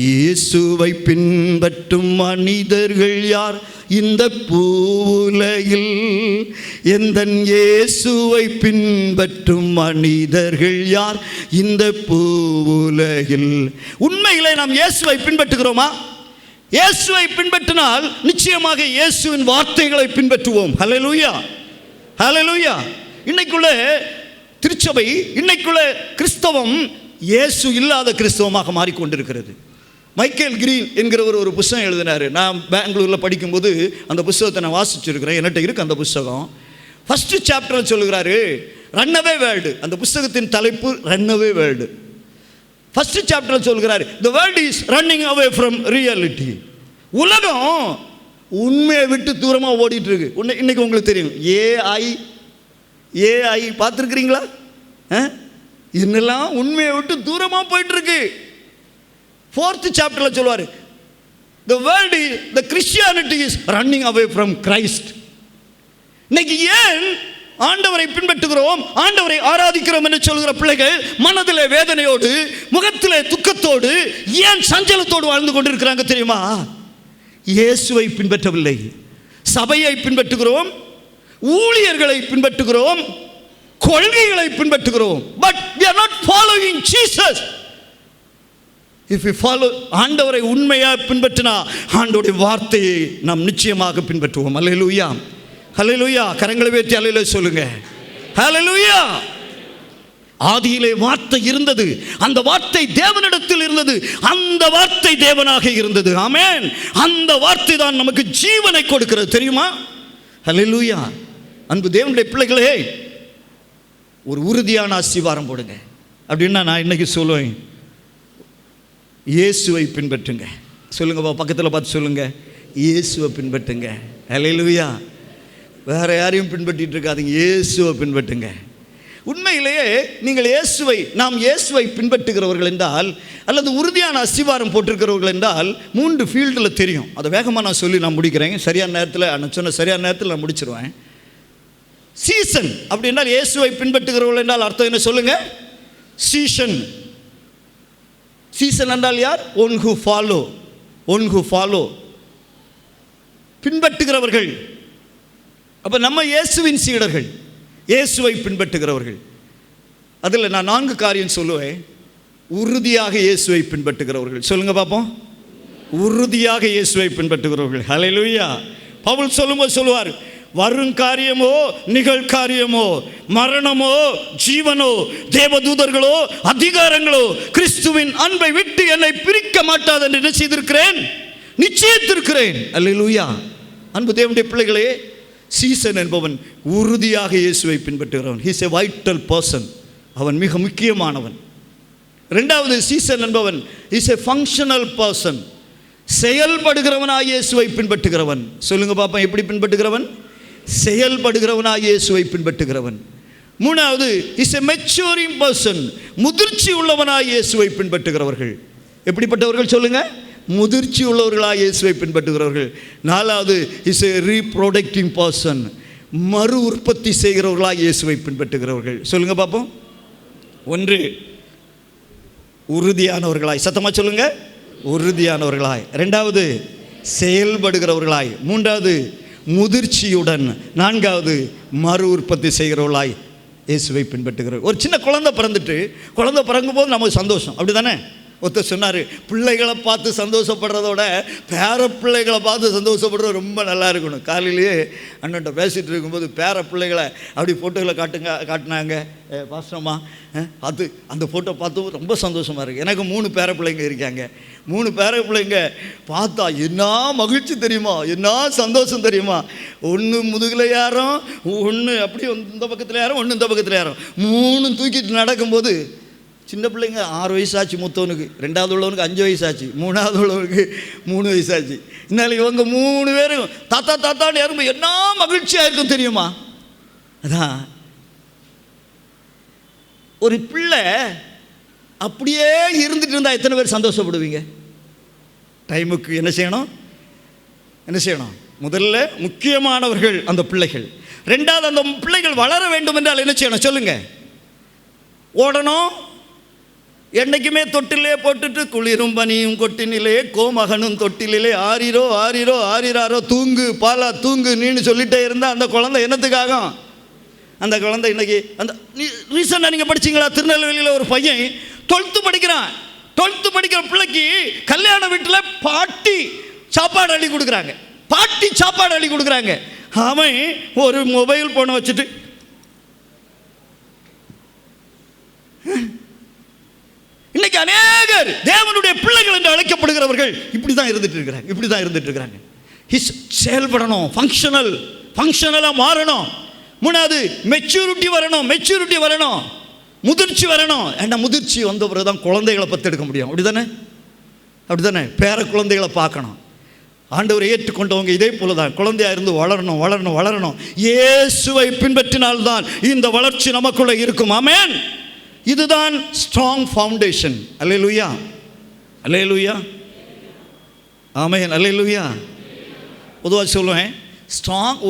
இயேசுவை பின்பற்றும் மனிதர்கள் யார் இந்த பூவுலகில்? எந்தன் இயேசுவை பின்பற்றும் மனிதர்கள் யார் இந்த பூவுலகில்? உண்மையிலே நாம் இயேசுவை பின்பற்றுகிறோமா? இயேசுவை பின்பற்றினால் நிச்சயமாக இயேசுவின் வார்த்தைகளை பின்பற்றுவோம். ஹல்லேலூயா. ஹல்லேலூயா. இன்னைக்குள்ள திருச்சபை, இன்னைக்குள்ள கிறிஸ்தவம் இயேசு இல்லாத கிறிஸ்தவமாக மாறிக்கொண்டிருக்கிறது. மைக்கேல் கிரீன் என்கிறவர் ஒரு புத்தகம் எழுதினார். நான் பெங்களூரில் படிக்கும்போது அந்த புத்தகத்தை நான் வாசிச்சிருக்கிறேன், என்கிட்ட இருக்குது அந்த புத்தகம். ஃபஸ்ட்டு சாப்டர் சொல்லுகிறாரு, ரன்னவே வேர்ல்டு. அந்த புத்தகத்தின் தலைப்பு ரன்னவே வேர்ல்டு. ஃபஸ்ட்டு சாப்டர் சொல்லுகிறாரு, the world is running away from reality. உலகம் உண்மையை விட்டு தூரமாக ஓடிட்டு இருக்கு. இன்னைக்கு உங்களுக்கு தெரியும், ஏஐ பார்த்துருக்குறீங்களா? இன்னெல்லாம் உண்மையை விட்டு தூரமாக போயிட்டு இருக்கு. 4th சாப்டரில் சொல்லுவார், the world is, the Christianity is running away from Christ. இன்னைக்கு ஏன் ஆண்டவரை பின்பற்றுகிறோம், ஆண்டவரை ஆராதிக்கிறோம் என்று சொல்கிற பிள்ளைகள் மனதிலே வேதனையோடு, முகத்திலே துக்கத்தோடு, ஏன் சஞ்சலத்தோடு வாழ்ந்து கொண்டிருக்கிறாங்க தெரியுமா? இயேசுவை பின்பற்றவில்லை. சபையை பின்பற்றுகிறோம், ஊழியர்களை பின்பற்றுகிறோம், கொள்கைகளை பின்பற்றுகிறோம். But we are not following Jesus. If we follow, ஆண்டவரை உண்மையாக பின்பற்றினா ஆண்டவருடைய வார்த்தையை நாம் நிச்சயமாக பின்பற்றுவோம். அல்லேலூயா, அல்லேலூயா. கரங்களை உயர்த்தி அல்லேலூயா சொல்லுங்க. அல்லேலூயா. ஆதியிலே வார்த்தை இருந்தது, அந்த வார்த்தை தேவனிடத்தில் இருந்தது, அந்த வார்த்தை தேவனாக இருந்தது. ஆமென். அந்த வார்த்தை தான் நமக்கு ஜீவனை கொடுக்கிறது, தெரியுமா? அல்லேலூயா. அன்பு தேவனுடைய பிள்ளைகளே, ஒரு உறுதியான அஸ்திவாரம் போடுங்க. அப்படின்னா நான் இன்னைக்கு சொல்லுவேன், இயேசுவை பின்பற்றுங்க. சொல்லுங்க, பக்கத்தில் பார்த்து சொல்லுங்க, இயேசுவை பின்பற்றுங்க. அல்லேலூயா. வேற யாரையும் பின்பற்றிட்டு இருக்காதீங்க, இயேசுவை பின்பற்றுங்க. உண்மையிலேயே நீங்கள் நாம் இயேசுவை பின்பற்றுகிறவர்கள் என்றால், அல்லது உறுதியான அஸ்திவாரம் போட்டிருக்கிறவர்கள் என்றால் 3 ஃபீல்டில் தெரியும். அதை வேகமாக நான் சொல்லி நான் முடிக்கிறேன். சரியான நேரத்தில் நான் சொன்ன சரியான நேரத்தில் நான் முடிச்சிருவேன். சீசன் அப்படி என்றால் இயேசுவை பின்பற்றுகிறவர்கள் என்றால் அர்த்தம் என்ன சொல்லுங்க? சீசன். சீசன் என்றால் யார்? ஒன் ஹூ ஃபாலோ, பின்பற்றுகிறவர்கள். அப்போ நம்ம இயேசுவின் சீடர்கள், இயேசுவை பின்பற்றுகிறவர்கள். அதில் நான் 4 காரியம் சொல்லுவேன். உறுதியாக இயேசுவை பின்பற்றுகிறவர்கள். சொல்லுங்க பார்ப்போம். உறுதியாக இயேசுவை பின்பற்றுகிறவர்கள். ஹல்லேலூயா. பவுல் சொல்லும்போது சொல்லுவார், வருங்காரியமோ நிகழ்காரியமோ, மரணமோ ஜீவனோ, தேவதூதர்களோ அதிகாரங்களோ, கிறிஸ்துவின் அன்பை விட்டு என்னை பிரிக்க மாட்டாது என்று என்ன செய்திருக்கிறேன்? நிச்சயித்திருக்கிறேன். அல்லேலூயா. அன்பு தேவனுடைய பிள்ளைகளே, சீசன் என்பவன் உறுதியாக இயேசுவை பின்பற்றுகிறவன். He is a vital person. அவன் மிக முக்கியமானவன். இரண்டாவது, சீசன் என்பவன் இஸ் எ ஃபங்க்ஷனல் பர்சன். செயல்படுகிறவனாக இயேசுவை பின்பற்றுகிறவன். சொல்லுங்க பாப்பா, எப்படி பின்பற்றுகிறவன்? செயல்படுகிறவனாக இயேசுவை பின்பற்றுகிறவன். மூணாவது, இஸ் எ மெச்சூரிங் பர்சன். முதிர்ச்சி உள்ளவனாக இயேசுவை பின்பற்றுகிறவர்கள். எப்படிப்பட்டவர்கள் சொல்லுங்க? முதிர்ச்சி உள்ளவர்களாக இயேசுவை பின்பற்றுகிறவர்கள். நாலாவது, இஸ் எ ரீப்ரொடக்டிங் பர்சன். மறு உற்பத்தி செய்கிறவர்களாக இயேசுவை பின்பற்றுகிறவர்கள். சொல்லுங்க பார்ப்போம். 1, உறுதியானவர்களாய். சத்தமாக சொல்லுங்க, உறுதியானவர்களாய். 2வது, செயல்படுகிறவர்களாய். 3வது, முதிர்ச்சியுடன். 4வது, மறு உற்பத்தி செய்கிறவர்களாய் இயேசுவை பின்பற்றுகிறவர். ஒரு சின்ன குழந்தை பிறக்கும் போது நமக்கு சந்தோஷம், அப்படி தானே? ஒருத்தர் சொன்னார், பிள்ளைகளை பார்த்து சந்தோஷப்படுறதோட பேர பிள்ளைகளை பார்த்து சந்தோஷப்படுறது ரொம்ப நல்லா இருக்கணும். காலையிலேயே அண்ணன்ட்ட பேசிகிட்டு இருக்கும்போது பேர பிள்ளைகளை அப்படி ஃபோட்டோவில் காட்டினாங்க பாஸ்டம்மா. அது அந்த ஃபோட்டோ பார்த்து ரொம்ப சந்தோஷமாக இருக்குது. எனக்கு 3 பேர பிள்ளைங்க இருக்காங்க. 3 பேர பிள்ளைங்க பார்த்தா என்ன மகிழ்ச்சி தெரியுமா, என்ன சந்தோஷம் தெரியுமா? ஒன்று முதுகில் யாரும், ஒன்று அப்படி இந்த பக்கத்தில் யாரும், ஒன்று இந்த பக்கத்தில் யாரும், 3 தூக்கிட்டு நடக்கும்போது சின்ன பிள்ளைங்க 6 வயசாச்சு மூத்தவனுக்கு, 2வது உள்ளவனுக்கு 5 வயசாச்சு, 3வது உள்ளவனுக்கு 3 வயசாச்சு. இதனால் இவங்க 3 பேரும் தாத்தா தாத்தான்னு யாரும் என்ன மகிழ்ச்சியாக இருக்கும் தெரியுமா? அதான் ஒரு பிள்ளை அப்படியே இருந்துட்டு இருந்தால் எத்தனை பேர் சந்தோஷப்படுவீங்க? டைமுக்கு என்ன செய்யணும்? முதல்ல முக்கியமானவர்கள் அந்த பிள்ளைகள். 2வது, அந்த பிள்ளைகள் வளர வேண்டும் என்றால் என்ன செய்யணும் சொல்லுங்க? ஓடணும். என்றைக்குமே தொட்டிலே போட்டுட்டு குளிரும் பனியும் கொட்டினிலே கோமகனும் தொட்டிலே ஆரிரோ ஆரிரோ ஆரிராரோ தூங்கு பாலா தூங்கு நீன்னு சொல்லிட்டே இருந்தால் அந்த குழந்தை என்னத்துக்காகும்? அந்த குழந்தை இன்னைக்கு அந்த ரீசெண்டாக நீங்கள் படிச்சிங்களா? திருநெல்வேலியில் ஒரு பையன் 12th படிக்கிறான். 12th படிக்கிற பிள்ளைக்கு கல்யாண வீட்டில் பாட்டி சாப்பாடு அள்ளி கொடுக்குறாங்க. அவன் ஒரு மொபைல் ஃபோனை வச்சுட்டு இன்னைக்கு அநேகர் தேவனுடைய பிள்ளைகள் என்று அழைக்கப்படுகிறவர்கள் இப்படி தான் இருந்துட்டு இருக்கிறாங்க. செயல்படணும், ஃபங்க்ஷனலாக மாறணும். 3வது, மெச்சூரிட்டி வரணும், முதிர்ச்சி வரணும். ஏன்னா முதிர்ச்சி வந்த பிறகு தான் குழந்தைகளை பற்றெடுக்க முடியும். அப்படிதானே? பேர குழந்தைகளை பார்க்கணும். ஆண்டவரை ஏற்றுக்கொண்டவங்க இதே போல தான் குழந்தையாக இருந்து வளரணும். இயேசுவை பின்பற்றினால்தான் இந்த வளர்ச்சி நமக்குள்ளே இருக்கும். ஆமென். இதுதான் ஸ்ட்ராங் ஃபவுண்டேஷன். அல்லேலூயா, அல்லேலூயா, ஆமென், அல்லேலூயா. பொதுவாக சொல்லுவேன்,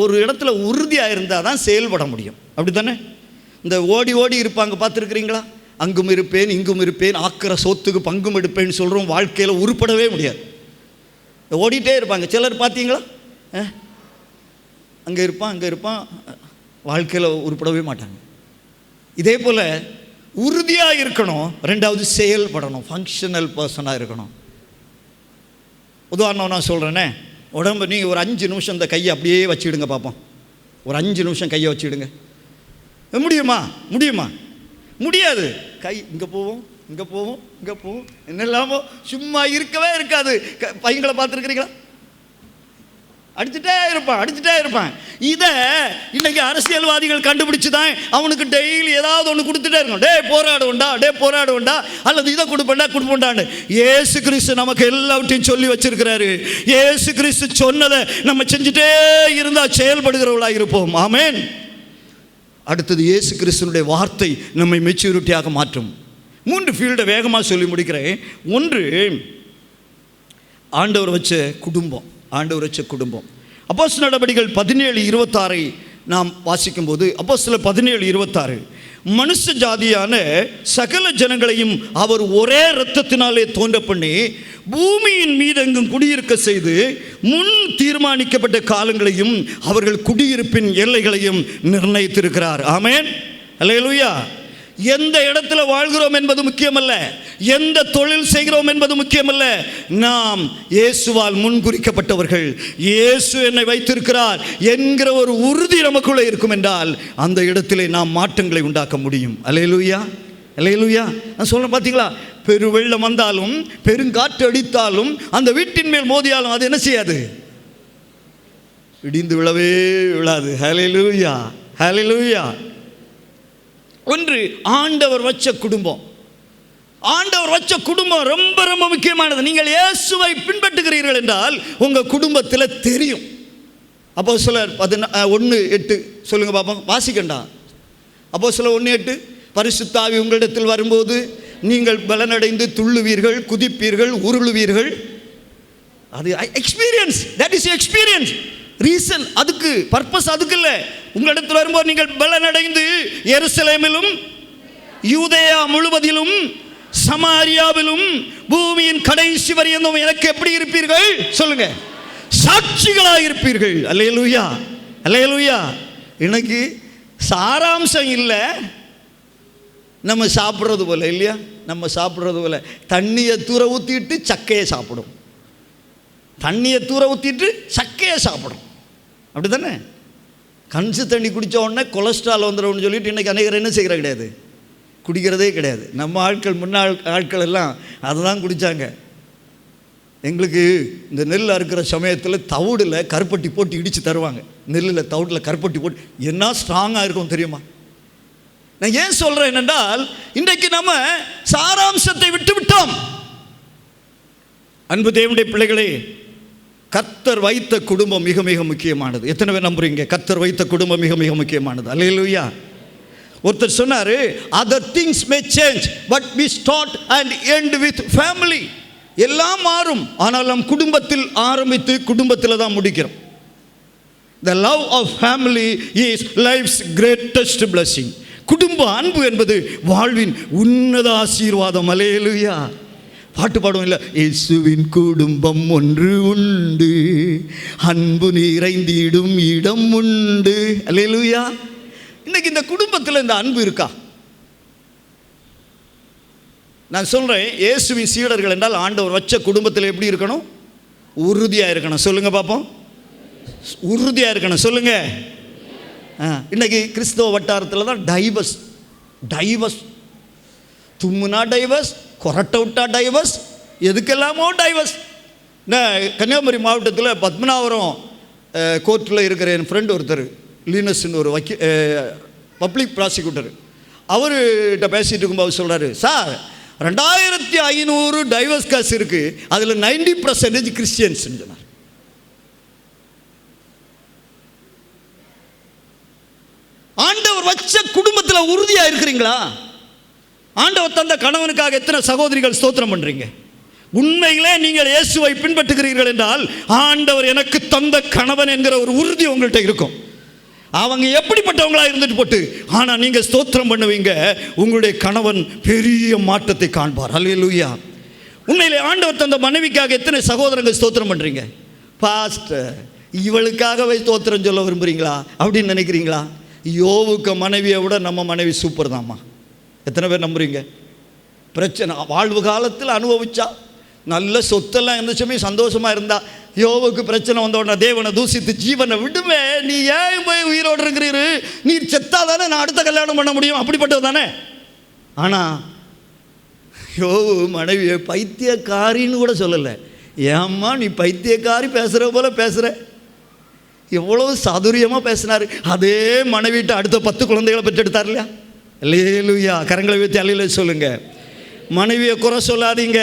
ஒரு இடத்துல உறுதியாக இருந்தால் தான் செயல்பட முடியும். அப்படி தானே? இந்த ஓடி ஓடி இருப்பாங்க, பார்த்துருக்குறீங்களா? அங்கும் இருப்பேன் இங்கும் இருப்பேன், ஆக்கிற சோத்துக்கு பங்கும் எடுப்பேன்னு சொல்கிறோம். வாழ்க்கையில் உருப்படவே முடியாது. ஓடிட்டே இருப்பாங்க. சிலர் பார்த்தீங்களா, அங்கே இருப்பான் அங்கே இருப்பான், வாழ்க்கையில் உருப்படவே மாட்டாங்க. இதே போல் உறுதியாக இருக்கணும். ரெண்டாவது செயல்படணும், ஃபங்க்ஷனல் பர்சனாக இருக்கணும். உதாரணம் நான் சொல்கிறேன்னே, உடம்பு நீங்கள் ஒரு 5 நிமிஷம் இந்த கையை அப்படியே வச்சுக்கிடுங்க பார்ப்போம். ஒரு 5 நிமிஷம் கையை வச்சுக்கிடுங்க. முடியுமா? முடியுமா? முடியாது. கை இங்கே போவோம் இங்கே போவோம் இங்கே போவோம், என்னெல்லாமோ சும்மா இருக்கவே இருக்காது. பையங்களை பார்த்துருக்குறீங்களா? அடிச்சுட்டே இருப்பான். இதை இன்னைக்கு அரசியல்வாதிகள் கண்டுபிடிச்சு தான் அவனுக்கு டெய்லி ஏதாவது ஒன்று கொடுத்துட்டே இருக்கும். டே போராடுவோண்டா அல்லது இதை கொடுப்போண்டான்னு. இயேசு கிறிஸ்து நமக்கு எல்லாவற்றையும் சொல்லி வச்சிருக்கிறாரு. இயேசு கிறிஸ்து சொன்னதை நம்ம செஞ்சுட்டே இருந்தால் செயல்படுகிறவர்களாக இருப்போம். ஆமென். அடுத்தது, இயேசு கிறிஸ்துனுடைய வார்த்தை நம்மை மெச்சூரிட்டியாக மாற்றும். 3 ஃபீல்டை வேகமாக சொல்லி முடிக்கிறேன். 1, ஆண்டவர் வச்ச குடும்பம். அப்போஸ்தலர் நடபடிகள் 17:26 நாம் வாசிக்கும்போது, அப்போஸ்தலர் 17:26, மனுஷ ஜாதியான சகல ஜனங்களையும் அவர் ஒரே இரத்தத்தினாலே தோன்ற பண்ணி பூமியின் மீதெங்கும் குடியிருக்க செய்து முன் தீர்மானிக்கப்பட்ட காலங்களையும் அவர்கள் குடியிருப்பின் எல்லைகளையும் நிர்ணயித்திருக்கிறார். ஆமென், அல்லேலூயா. எந்த இடத்துல வாழ்கிறோம் என்பது முக்கியமல்ல, எந்த தொழில் செய்கிறோம் என்பது முக்கியமல்ல. நாம் இயேசுவால் முன்குறிக்கப்பட்டவர்கள். இயேசு என்னை வைத்திருக்கிறார் என்கிற ஒரு உறுதி நமக்குள்ளே இருக்கும் என்றால் அந்த இடத்திலே நாம் மாற்றங்களை உண்டாக்க முடியும். அல்லேலூயா, அல்லேலூயா. நான் சொல்றேன், பார்த்தீங்களா? பெருவெள்ளம் வந்தாலும் பெருங்காற்று அடித்தாலும் அந்த வீட்டின் மேல் மோதியாலும் அது என்ன செய்யாது? இடிந்து விழவே விழாது. ஹல்லேலூயா, ஹல்லேலூயா. 1, ஆண்டவர் வச்ச குடும்பம். ஆண்டவர் வச்ச குடும்பம் ரொம்ப ரொம்ப முக்கியமானது. நீங்கள் இயேசுவை பின்பற்றுகிறீர்கள் என்றால் உங்கள் குடும்பத்தில் தெரியும். அப்போஸ்தலர் 1:8 சொல்லுங்க பாப்போம், வாசிக்கண்டா. அப்போஸ்தலர் 1:8, பரிசுத்த ஆவி உங்களிடத்தில் வரும்போது நீங்கள் பலனடைந்து துள்ளுவீர்கள், குதிப்பீர்கள், உருளுவீர்கள். அது experience. That is experience. Reason அதுக்கு, பர்பஸ் அதுக்கு இல்லை. உங்களிடத்தில் வரும்போது நீங்கள் பலனடைந்து எருசலேமிலும் யூதேயா முழுவதிலும் சமாரியாவிலும் பூமியின் கடைசி வரையும் எனக்கு எப்படி இருப்பீர்கள்? சொல்லுங்க, சாட்சிகளாக இருப்பீர்கள். அல்லேலூயா, அல்லேலூயா. இன்னைக்கு சாராம்சம் இல்லை, நம்ம சாப்பிட்றது போல இல்லையா? நம்ம சாப்பிட்றது போல தண்ணியை தூர ஊற்றிட்டு சக்கையை சாப்பிடும். தண்ணியை தூர ஊற்றிட்டு சக்கையை சாப்பிடும். அப்படி தானே? கஞ்சி தண்ணி குடித்த உடனே கொலஸ்ட்ரால் வந்துடும்னு சொல்லிட்டு இன்றைக்கி அநேகர் என்ன செய்கிற கிடையாது, குடிக்கிறதே கிடையாது. நம்ம ஆட்கள், முன்னாள் ஆட்கள் எல்லாம் அதை தான் குடித்தாங்க. எங்களுக்கு இந்த நெல் அறுக்கிற சமயத்தில் தவிடில் கருப்பட்டி போட்டு இடித்து தருவாங்க. நெல்லில் தவிடில் கருப்பட்டி போட்டு என்ன ஸ்ட்ராங்காக இருக்கும் தெரியுமா? நான் ஏன் சொல்கிறேன் என்றால், இன்றைக்கு நம்ம சாராம்சத்தை விட்டு விட்டோம். அன்பு தேவனுடைய பிள்ளைகளே, கர்த்தர் வைத்த குடும்பம் மிக மிக முக்கியமானது. எத்தனை பேர் நம்புறீங்க? கர்த்தர் வைத்த குடும்பம் மிக மிக முக்கியமானது. அல்லேலூயா. ஒருத்தர் சொன்னார், other things may change but we start and end with family. எல்லாம் மாறும், ஆனால் நம் குடும்பத்தில் ஆரம்பித்து குடும்பத்தில் தான் முடிக்கிறோம். The love of family is life's greatest blessing. குடும்ப அன்பு என்பது வாழ்வின் உன்னத ஆசீர்வாதம். அல்லேலூயா. பாட்டு பாடுவோம் இல்லை? இயேசுவின் குடும்பம் ஒன்று உண்டு, அன்பு நிறைந்திடும் இடம் உண்டு. அல்லேலூயா. இன்னைக்கு இந்த குடும்பத்தில் இந்த அன்பு இருக்கா? நான் சொல்கிறேன், இயேசுவின் சீடர்கள் என்றால் ஆண்டவர் வச்ச குடும்பத்தில் எப்படி இருக்கணும்? உறுதியாக இருக்கணும். சொல்லுங்கள் பார்ப்போம், உறுதியாக இருக்கணும். சொல்லுங்கள். இன்னைக்கு கிறிஸ்தவ வட்டாரத்தில் தான் டைவர்ஸ், தும்முனா டைவர்ஸ், கொரட்டை விட்டா டைவர்ஸ், எதுக்கெல்லாமோ டைவர்ஸ். கன்னியாகுமரி மாவட்டத்தில் பத்மநாபுரம் கோர்ட்டில் இருக்கிற என் ஃப்ரெண்ட் ஒருத்தர், லீனஸ்ன்னு ஒரு பப்ளிக் ப்ராசிக்யூட்டர், அவர்கிட்ட பேசிகிட்டு இருக்கும்போது சொல்கிறாரு, சார் 2500 டைவர்ஸ் கேஸ் இருக்குது, அதில் 90% கிறிஸ்டியன்ஸ் சொன்னார். ஆண்டவர் வச்ச குடும்பத்தில் உறுதியாக இருக்கிறீங்களா? ஆண்டவர் தந்த கணவனுக்காக எத்தனை சகோதரிகள் ஸ்தோத்திரம் பண்ணுறீங்க? உண்மையிலே நீங்கள் இயேசுவை பின்பற்றுகிறீர்கள் என்றால் ஆண்டவர் எனக்கு தந்த கணவன் என்கிற ஒரு உறுதி உங்கள்கிட்ட இருக்கும். அவங்க எப்படிப்பட்டவங்களா இருந்துட்டு போட்டு, ஆனால் நீங்கள் ஸ்தோத்திரம் பண்ணுவீங்க, உங்களுடைய கணவன் பெரிய மாற்றத்தை காண்பார். அல்லேலூயா. உண்மையிலே ஆண்டவர் தந்த மனைவிக்காக எத்தனை சகோதரங்கள் ஸ்தோத்திரம் பண்ணுறீங்க? பாஸ்டர், இவளுக்காகவே ஸ்தோத்திரம் சொல்ல விரும்புகிறீங்களா அப்படின்னு நினைக்கிறீங்களா? யோவுக்கு மனைவியை விட நம்ம மனைவி சூப்பர் தாம்மா. எத்தனை பேர் நம்புறீங்க? பிரச்சனை வாழ்வு காலத்தில் அனுபவிச்சா, நல்ல சொத்தெல்லாம் இருந்துச்சுமே சந்தோஷமாக இருந்தா. யோவுக்கு பிரச்சனை வந்த உடனே தேவனை தூசித்து ஜீவனை விடுமே, நீ ஏன் போய் உயிரோடு இருக்கிறீரு, நீ செத்தா தானே நான் அடுத்த கல்யாணம் பண்ண முடியும், அப்படிப்பட்டது தானே. ஆனால் யோவு மனைவியை பைத்தியக்காரின்னு கூட சொல்லலை. ஏம்மா நீ பைத்தியக்காரி பேசுகிற போல பேசுகிற, எவ்வளவு சாதுரியமாக பேசினார். அதே மனைவிட்டு அடுத்த 10 குழந்தைகளை பெற்றெடுத்தார் இல்லையா? அல்லேலூயா. கரங்களை வைத்து அல்லேலூயா சொல்லுங்க. மனைவியை குறை சொல்லாதீங்க,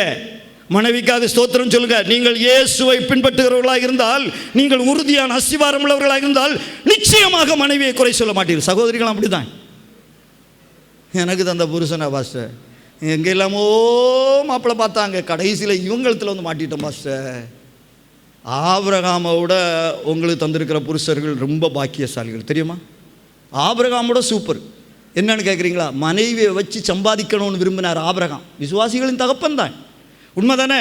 மனைவிக்காக ஸ்தோத்திரம் சொல்லுங்க. நீங்கள் இயேசுவை பின்பற்றுகிறவர்களாக இருந்தால், நீங்கள் உறுதியான அஸ்திவாரம் உள்ளவர்களாக இருந்தால் நிச்சயமாக மனைவியை குறை சொல்ல மாட்டீர்கள். சகோதரிகள் அப்படிதான். எனக்கு தந்த புருஷனா பாஸ்டர், எங்கே இல்லாமோ மாப்பிள்ளை பார்த்தாங்க, கடைசியில் இவங்களத்தில் வந்து மாட்டிட்டோம் பாஸ்டர். ஆபிரகாமோட உங்களுக்கு தந்திருக்கிற புருஷர்கள் ரொம்ப பாக்கியசாலிகள் தெரியுமா? ஆபிரகாமோட சூப்பர். என்னன்னு கேட்குறீங்களா? மனைவியை வச்சு சம்பாதிக்கணும்னு விரும்பினார் ஆபிரகாம். விசுவாசிகளின் தகப்பன் தான், உண்மை தானே?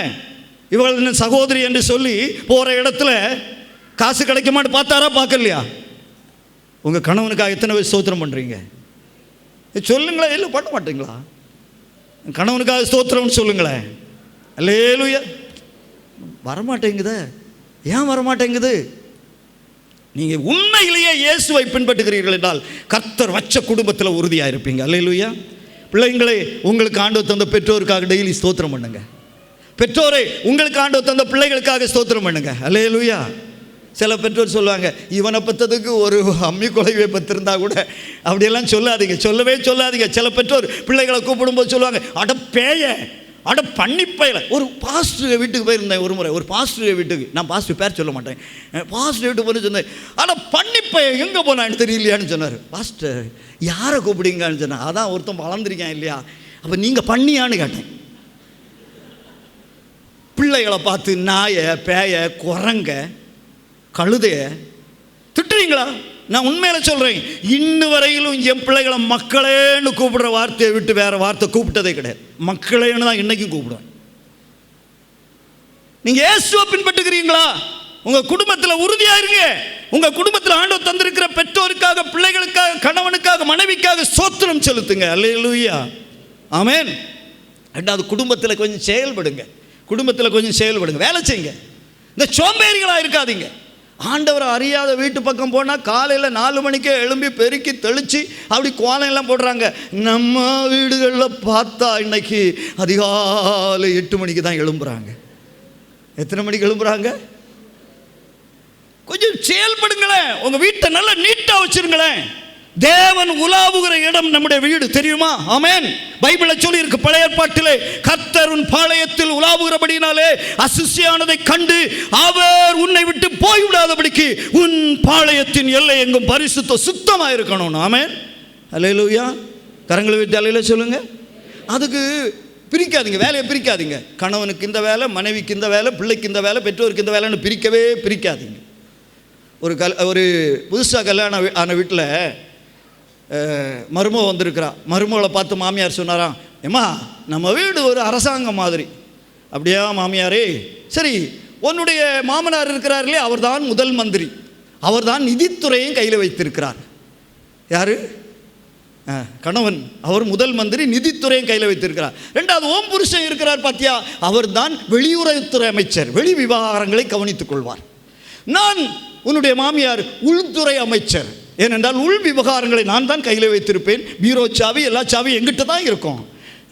இவள் சகோதரி என்று சொல்லி போகிற இடத்துல காசு கிடைக்குமான்னு பார்த்தாரா? பார்க்கலையா? உங்கள் கணவனுக்காக எத்தனை பேர் ஸ்தோத்திரம் பண்ணுறீங்க? சொல்லுங்களேன். இல்லை பண்ண மாட்டீங்களா? கணவனுக்காக ஸ்தோத்திரம்னு சொல்லுங்களேன். அல்லேலூயா. வரமாட்டேங்குதே. ஏன் வரமாட்டேங்குது? நீங்கள் உண்மையிலேயே இயேசுவை பின்பற்றுகிறீர்கள் என்றால் கர்த்தர் வச்ச குடும்பத்தில் உறுதியாக இருப்பீங்க. அல்லேலூயா. பிள்ளைங்களே, உங்களுக்கு ஆண்டவர் தந்த பெற்றோருக்காக டெய்லி ஸ்தோத்திரம் பண்ணுங்க. பெற்றோரை உங்களுக்கு ஆண்டவர் தந்த பிள்ளைகளுக்காக ஸ்தோத்திரம் பண்ணுங்க. அல்லேலூயா. சில பெற்றோர் சொல்லுவாங்க, இவனை பற்றதுக்கு ஒரு அம்மி குலைவை பற்றிருந்தா கூட, அப்படியெல்லாம் சொல்லாதீங்க, சொல்லவே சொல்லாதீங்க. சில பெற்றோர் பிள்ளைகளை கூப்பிடும்போது சொல்லுவாங்க, அட பேய, அட பண்ணிப்பையில். ஒரு பாஸ்டர் வீட்டுக்கு போயிருந்தேன் ஒரு முறை, ஒரு பாஸ்டர் வீட்டுக்கு. நான் பாஸ்டர் பேர் சொல்ல மாட்டேன், பாஸ்டர் வீட்டுக்கு போய் சொன்னேன், ஆனால் பண்ணிப்பைய எங்கே போனான்னு தெரியலையான்னு சொன்னார். பாஸ்டர் யாரை கூப்பிடுங்கன்னு சொன்னேன். அதான் ஒருத்தன் வளர்ந்துருக்கேன் இல்லையா, அப்போ நீங்கள் பண்ணியான்னு கேட்டேன். பிள்ளைகளை பார்த்து நாயை, பேய, குரங்க, கழுதைய திட்டுறீங்களா? நான் உண்மையில சொல்கிறேன், இன்ன வரையிலும் என் பிள்ளைகளை மக்களேன்னு கூப்பிடுற வார்த்தையை விட்டு வேறு வார்த்தை கூப்பிட்டதே கிடையாது. மக்களேன்னு தான் இன்றைக்கும் கூப்பிடுவேன். நீங்கள் இயேசுவை பின்பற்றுகிறீங்களா? உங்கள் குடும்பத்தில் உறுதியாக இருங்க. உங்கள் குடும்பத்தில் ஆண்டவர் தந்திருக்கிற பெற்றோருக்காக, பிள்ளைகளுக்காக, கணவனுக்காக, மனைவிக்காக ஸ்தோத்திரம் செலுத்துங்க. அல்லேலூயா. ஆமென். ரெண்டாவது, குடும்பத்தில் கொஞ்சம் செயல்படுங்க. குடும்பத்தில் கொஞ்சம் செயல்படுங்க, வேலை செய்யுங்க. இந்த சோம்பேறிகளாக இருக்காதீங்க. ஆண்டவரை அறியாத வீட்டு பக்கம் போனால் காலையில் 4 மணிக்கே எழும்பி பெருக்கி தெளித்து அப்படி கோலையெல்லாம் போடுறாங்க. நம்ம வீடுகளில் பார்த்தா இன்னைக்கு அதிகாலை 8 மணிக்கு தான் எழும்புறாங்க. எத்தனை மணிக்கு எழும்புறாங்க? கொஞ்சம் செயல்படுங்களேன். உங்கள் வீட்டை நல்லா நீட்டாக வச்சிருங்களேன். தேவன் உலாவுகிற இடம் நம்முடைய வீடு, தெரியுமா? ஆமென். பைபிளில் சொல்லி இருக்கு, பழைய ஏற்பாட்டிலே, கர்த்தர் உன் பாளையத்தில் உலாவுகிறபடினாலே அசுசியானதை கண்டு அவர் உன்னை விட்டு போய்விடாதபடிக்கு உன் பாளையத்தின் எல்லை எங்கும் பரிசுத்த சுத்தமாக இருக்கணும். ஆமென். அல்லேலூயா. கரங்களை விட்டு அல்லேலூயா சொல்லுங்க. அதுக்கு பிரிக்காதீங்க, வேலையை பிரிக்காதீங்க. கணவனுக்கு இந்த வேலை, மனைவிக்கு இந்த வேலை, பிள்ளைக்கு இந்த வேலை, பெற்றோருக்கு இந்த வேலைன்னு பிரிக்கவே பிரிக்காதீங்க. ஒரு புதுசாக கல்யாணம் ஆன வீட்டில் மருமக வந்திருக்கிறா. மருமகளை பார்த்து மாமியார் சொன்னாராம், ஏம்மா நம்ம வீடு ஒரு அரசாங்கம் மாதிரி. அப்படியா மாமியாரே? சரி, உன்னுடைய மாமனார் இருக்கிறார் இல்லையா, அவர் தான் முதல் மந்திரி, அவர் தான் நிதித்துறையும் கையில் வைத்திருக்கிறார். யார்? கணவன். அவர் முதல் மந்திரி, நிதித்துறையும் கையில் வைத்திருக்கிறார். ரெண்டாவது, ஓம் புருஷன் இருக்கிறார் பார்த்தியா, அவர் தான் வெளியுறவுத்துறை அமைச்சர், வெளி விவகாரங்களை கவனித்துக் கொள்வார். நான் உன்னுடைய மாமியார் உள்துறை அமைச்சர். ஏனென்றால் உள் விவகாரங்களை நான் தான் கையில் வைத்திருப்பேன். பீரோ சாவி, எல்லா சாவி எங்கிட்ட தான் இருக்கும்.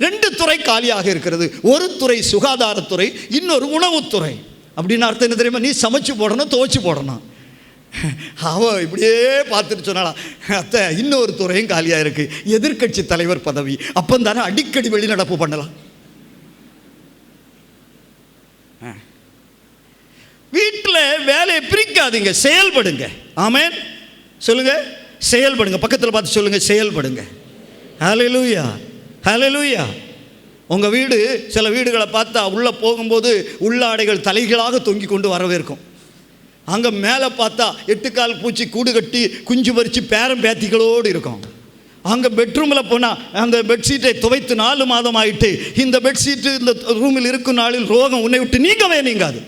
2 துறை காலியாக இருக்கிறது. ஒரு துறை சுகாதாரத்துறை, இன்னொரு உணவுத்துறை. அப்படின்னு அர்த்தம் என்ன தெரியுமா? நீ சமைச்சு போடணும், துவைச்சு போடணும். அவள் இப்படியே பார்த்துட்டு சொன்னாலா, அத்தை இன்னொரு துறையும் காலியாக இருக்குது, எதிர்கட்சி தலைவர் பதவி. அப்போ தானே அடிக்கடி வெளிநடப்பு பண்ணலாம். வீட்டில் வேலையை பிரிக்காதீங்க, செயல்படுங்க. ஆமென். சொல்லுங்க, செயல்படுங்க. பக்கத்தில் பார்த்து சொல்லுங்க, செயல்படுங்க. ஹல்லேலூயா, ஹல்லேலூயா. உங்கள் வீடு சில வீடுகளை பார்த்தா உள்ளே போகும்போது உள்ளாடைகள் தலைகளாக தொங்கி கொண்டு வரவேற்கும். அங்கே மேலே பார்த்தா 8 கால் பூச்சி கூடு கட்டி குஞ்சு பறித்து பேரம் பேத்திகளோடு இருக்கும். அங்கே பெட்ரூமில் போனால் அந்த பெட்ஷீட்டை துவைத்து 4 மாதம் ஆகிட்டு இந்த பெட்ஷீட்டு இந்த ரூமில் இருக்கும் நாளில் ரோகம் உன்னை விட்டு நீங்கவே நீங்காது.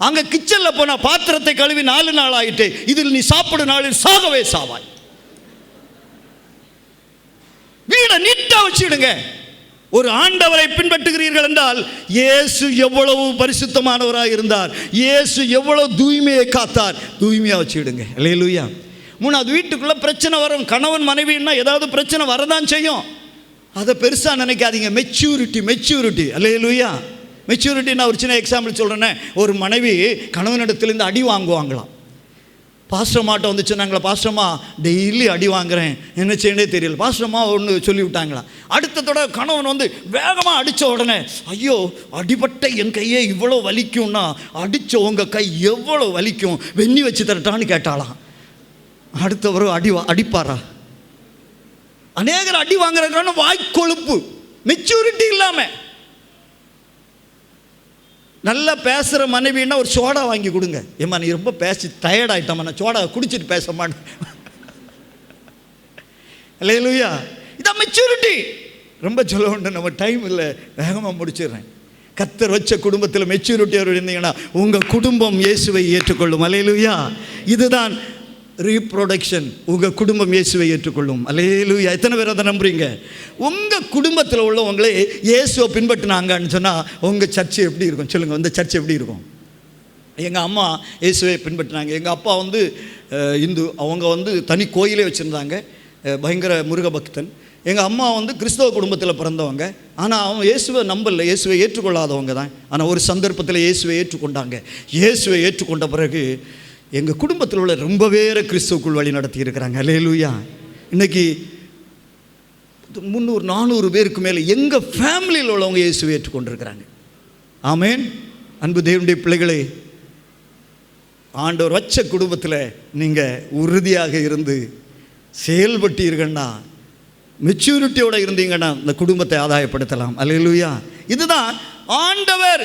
அங்கே கிச்சனில் போனால் பாத்திரத்தை கழுவி 4 நாள் ஆகிட்டு இதில் நீ சாப்பிடும் நாளில் சாகவே சாவாய். வீடை நீட்டாக வச்சுடுங்க. ஒரு ஆண்டவரை பின்பற்றுகிறீர்கள் என்றால் இயேசு எவ்வளவு பரிசுத்தமானவராக இருந்தார், இயேசு எவ்வளவு தூய்மையை காத்தார், தூய்மையாக வச்சுடுங்க. அல்லேலூயா. 3வது, வீட்டுக்குள்ளே பிரச்சனை வரும். கணவன் மனைவின்னா ஏதாவது பிரச்சனை வரதான் செய்யும். அதை பெருசாக நினைக்காதீங்க. மெச்சூரிட்டி. அல்லேலூயா. மெச்சூரிட்டி. நான் ஒரு சின்ன எக்ஸாம்பிள் சொல்கிறேன்னே. ஒரு மனைவி கணவனிடத்துலேருந்து அடி வாங்குவாங்களாம். பாஸ்டர்மாட்ட வந்து சொன்னாங்களா, பாஸ்டர்மா டெய்லி அடி வாங்குறேன், என்ன செய்யணே தெரியல. பாஸ்டர்மா ஒன்று சொல்லி விட்டாங்களாம். அடுத்த தடவை கணவன் வந்து வேகமாக அடித்த உடனே, ஐயோ அடிபட்ட என் கையே இவ்வளோ வலிக்கும்னா அடித்த உங்கள் கை எவ்வளோ வலிக்கும், வெந்நி வச்சு தரட்டான்னு கேட்டாலாம். அடுத்தவரும் அடிப்பாரா? அநேகர் அடி வாங்குறாங்க வாய்க்கொழுப்பு, மெச்சூரிட்டி இல்லாமல். நல்லா பேசுகிற மனைவின்னா ஒரு சோடா வாங்கி கொடுங்க. ஏம்மா நீ ரொம்ப பேசி டயர்ட் ஆகிட்டம்மா, நான் சோடா குடிச்சிட்டு பேச மாட்டேன். அல்லேலூயா. இதான் மெச்சூரிட்டி. ரொம்ப சொல்ல வேண்டாம், நம்ம டைம் இல்லை, வேகமாக முடிச்சிடுறேன். கர்த்தர் வச்ச குடும்பத்தில் மெச்சூரிட்டியோடு இருந்தீங்கன்னா உங்கள் குடும்பம் இயேசுவை ஏற்றுக்கொள்ளும். அல்லேலூயா. இதுதான் ரீப்ரொடக்ஷன். உங்கள் குடும்பம் இயேசுவை ஏற்றுக்கொள்ளும். அல்லேலூயா. எத்தனை பேர் அதை நம்புறீங்க? உங்கள் குடும்பத்தில் உள்ளவங்களே இயேசுவை பின்பற்றினாங்கன்னு சொன்னால் உங்கள் சர்ச்சை எப்படி இருக்கும் சொல்லுங்கள். இந்த சர்ச்சை எப்படி இருக்கும்? எங்கள் அம்மா இயேசுவை பின்பற்றினாங்க. எங்கள் அப்பா வந்து இந்து, அவங்க வந்து தனி கோயிலே வச்சுருந்தாங்க, பயங்கர முருக பக்தன். எங்கள் அம்மா வந்து கிறிஸ்தவ குடும்பத்தில் பிறந்தவங்க. ஆனால் அவங்க இயேசுவை நம்பலை, இயேசுவை ஏற்றுக்கொள்ளாதவங்க தான். ஆனால் ஒரு சந்தர்ப்பத்தில் இயேசுவை ஏற்றுக்கொண்டாங்க. இயேசுவை ஏற்றுக்கொண்ட பிறகு எங்கள் குடும்பத்தில் உள்ள ரொம்ப பேரை கிறிஸ்துவுக்குள் வழி நடத்தி இருக்கிறாங்க. அல்லேலூயா. இன்றைக்கி 300-400 பேருக்கு மேலே எங்கள் ஃபேமிலியில் உள்ளவங்க இயேசுவை ஏற்றுக்கொண்டிருக்கிறாங்க. ஆமேன். அன்பு தேவனுடைய பிள்ளைகளே, ஆண்டவர் வச்ச குடும்பத்தில் நீங்கள் உறுதியாக இருந்து செயல்பட்டீர்கள்னா, மெச்சூரிட்டியோடு இருந்தீங்கன்னா இந்த குடும்பத்தை ஆதாயப்படுத்தலாம். அல்லேலூயா. இதுதான் ஆண்டவர்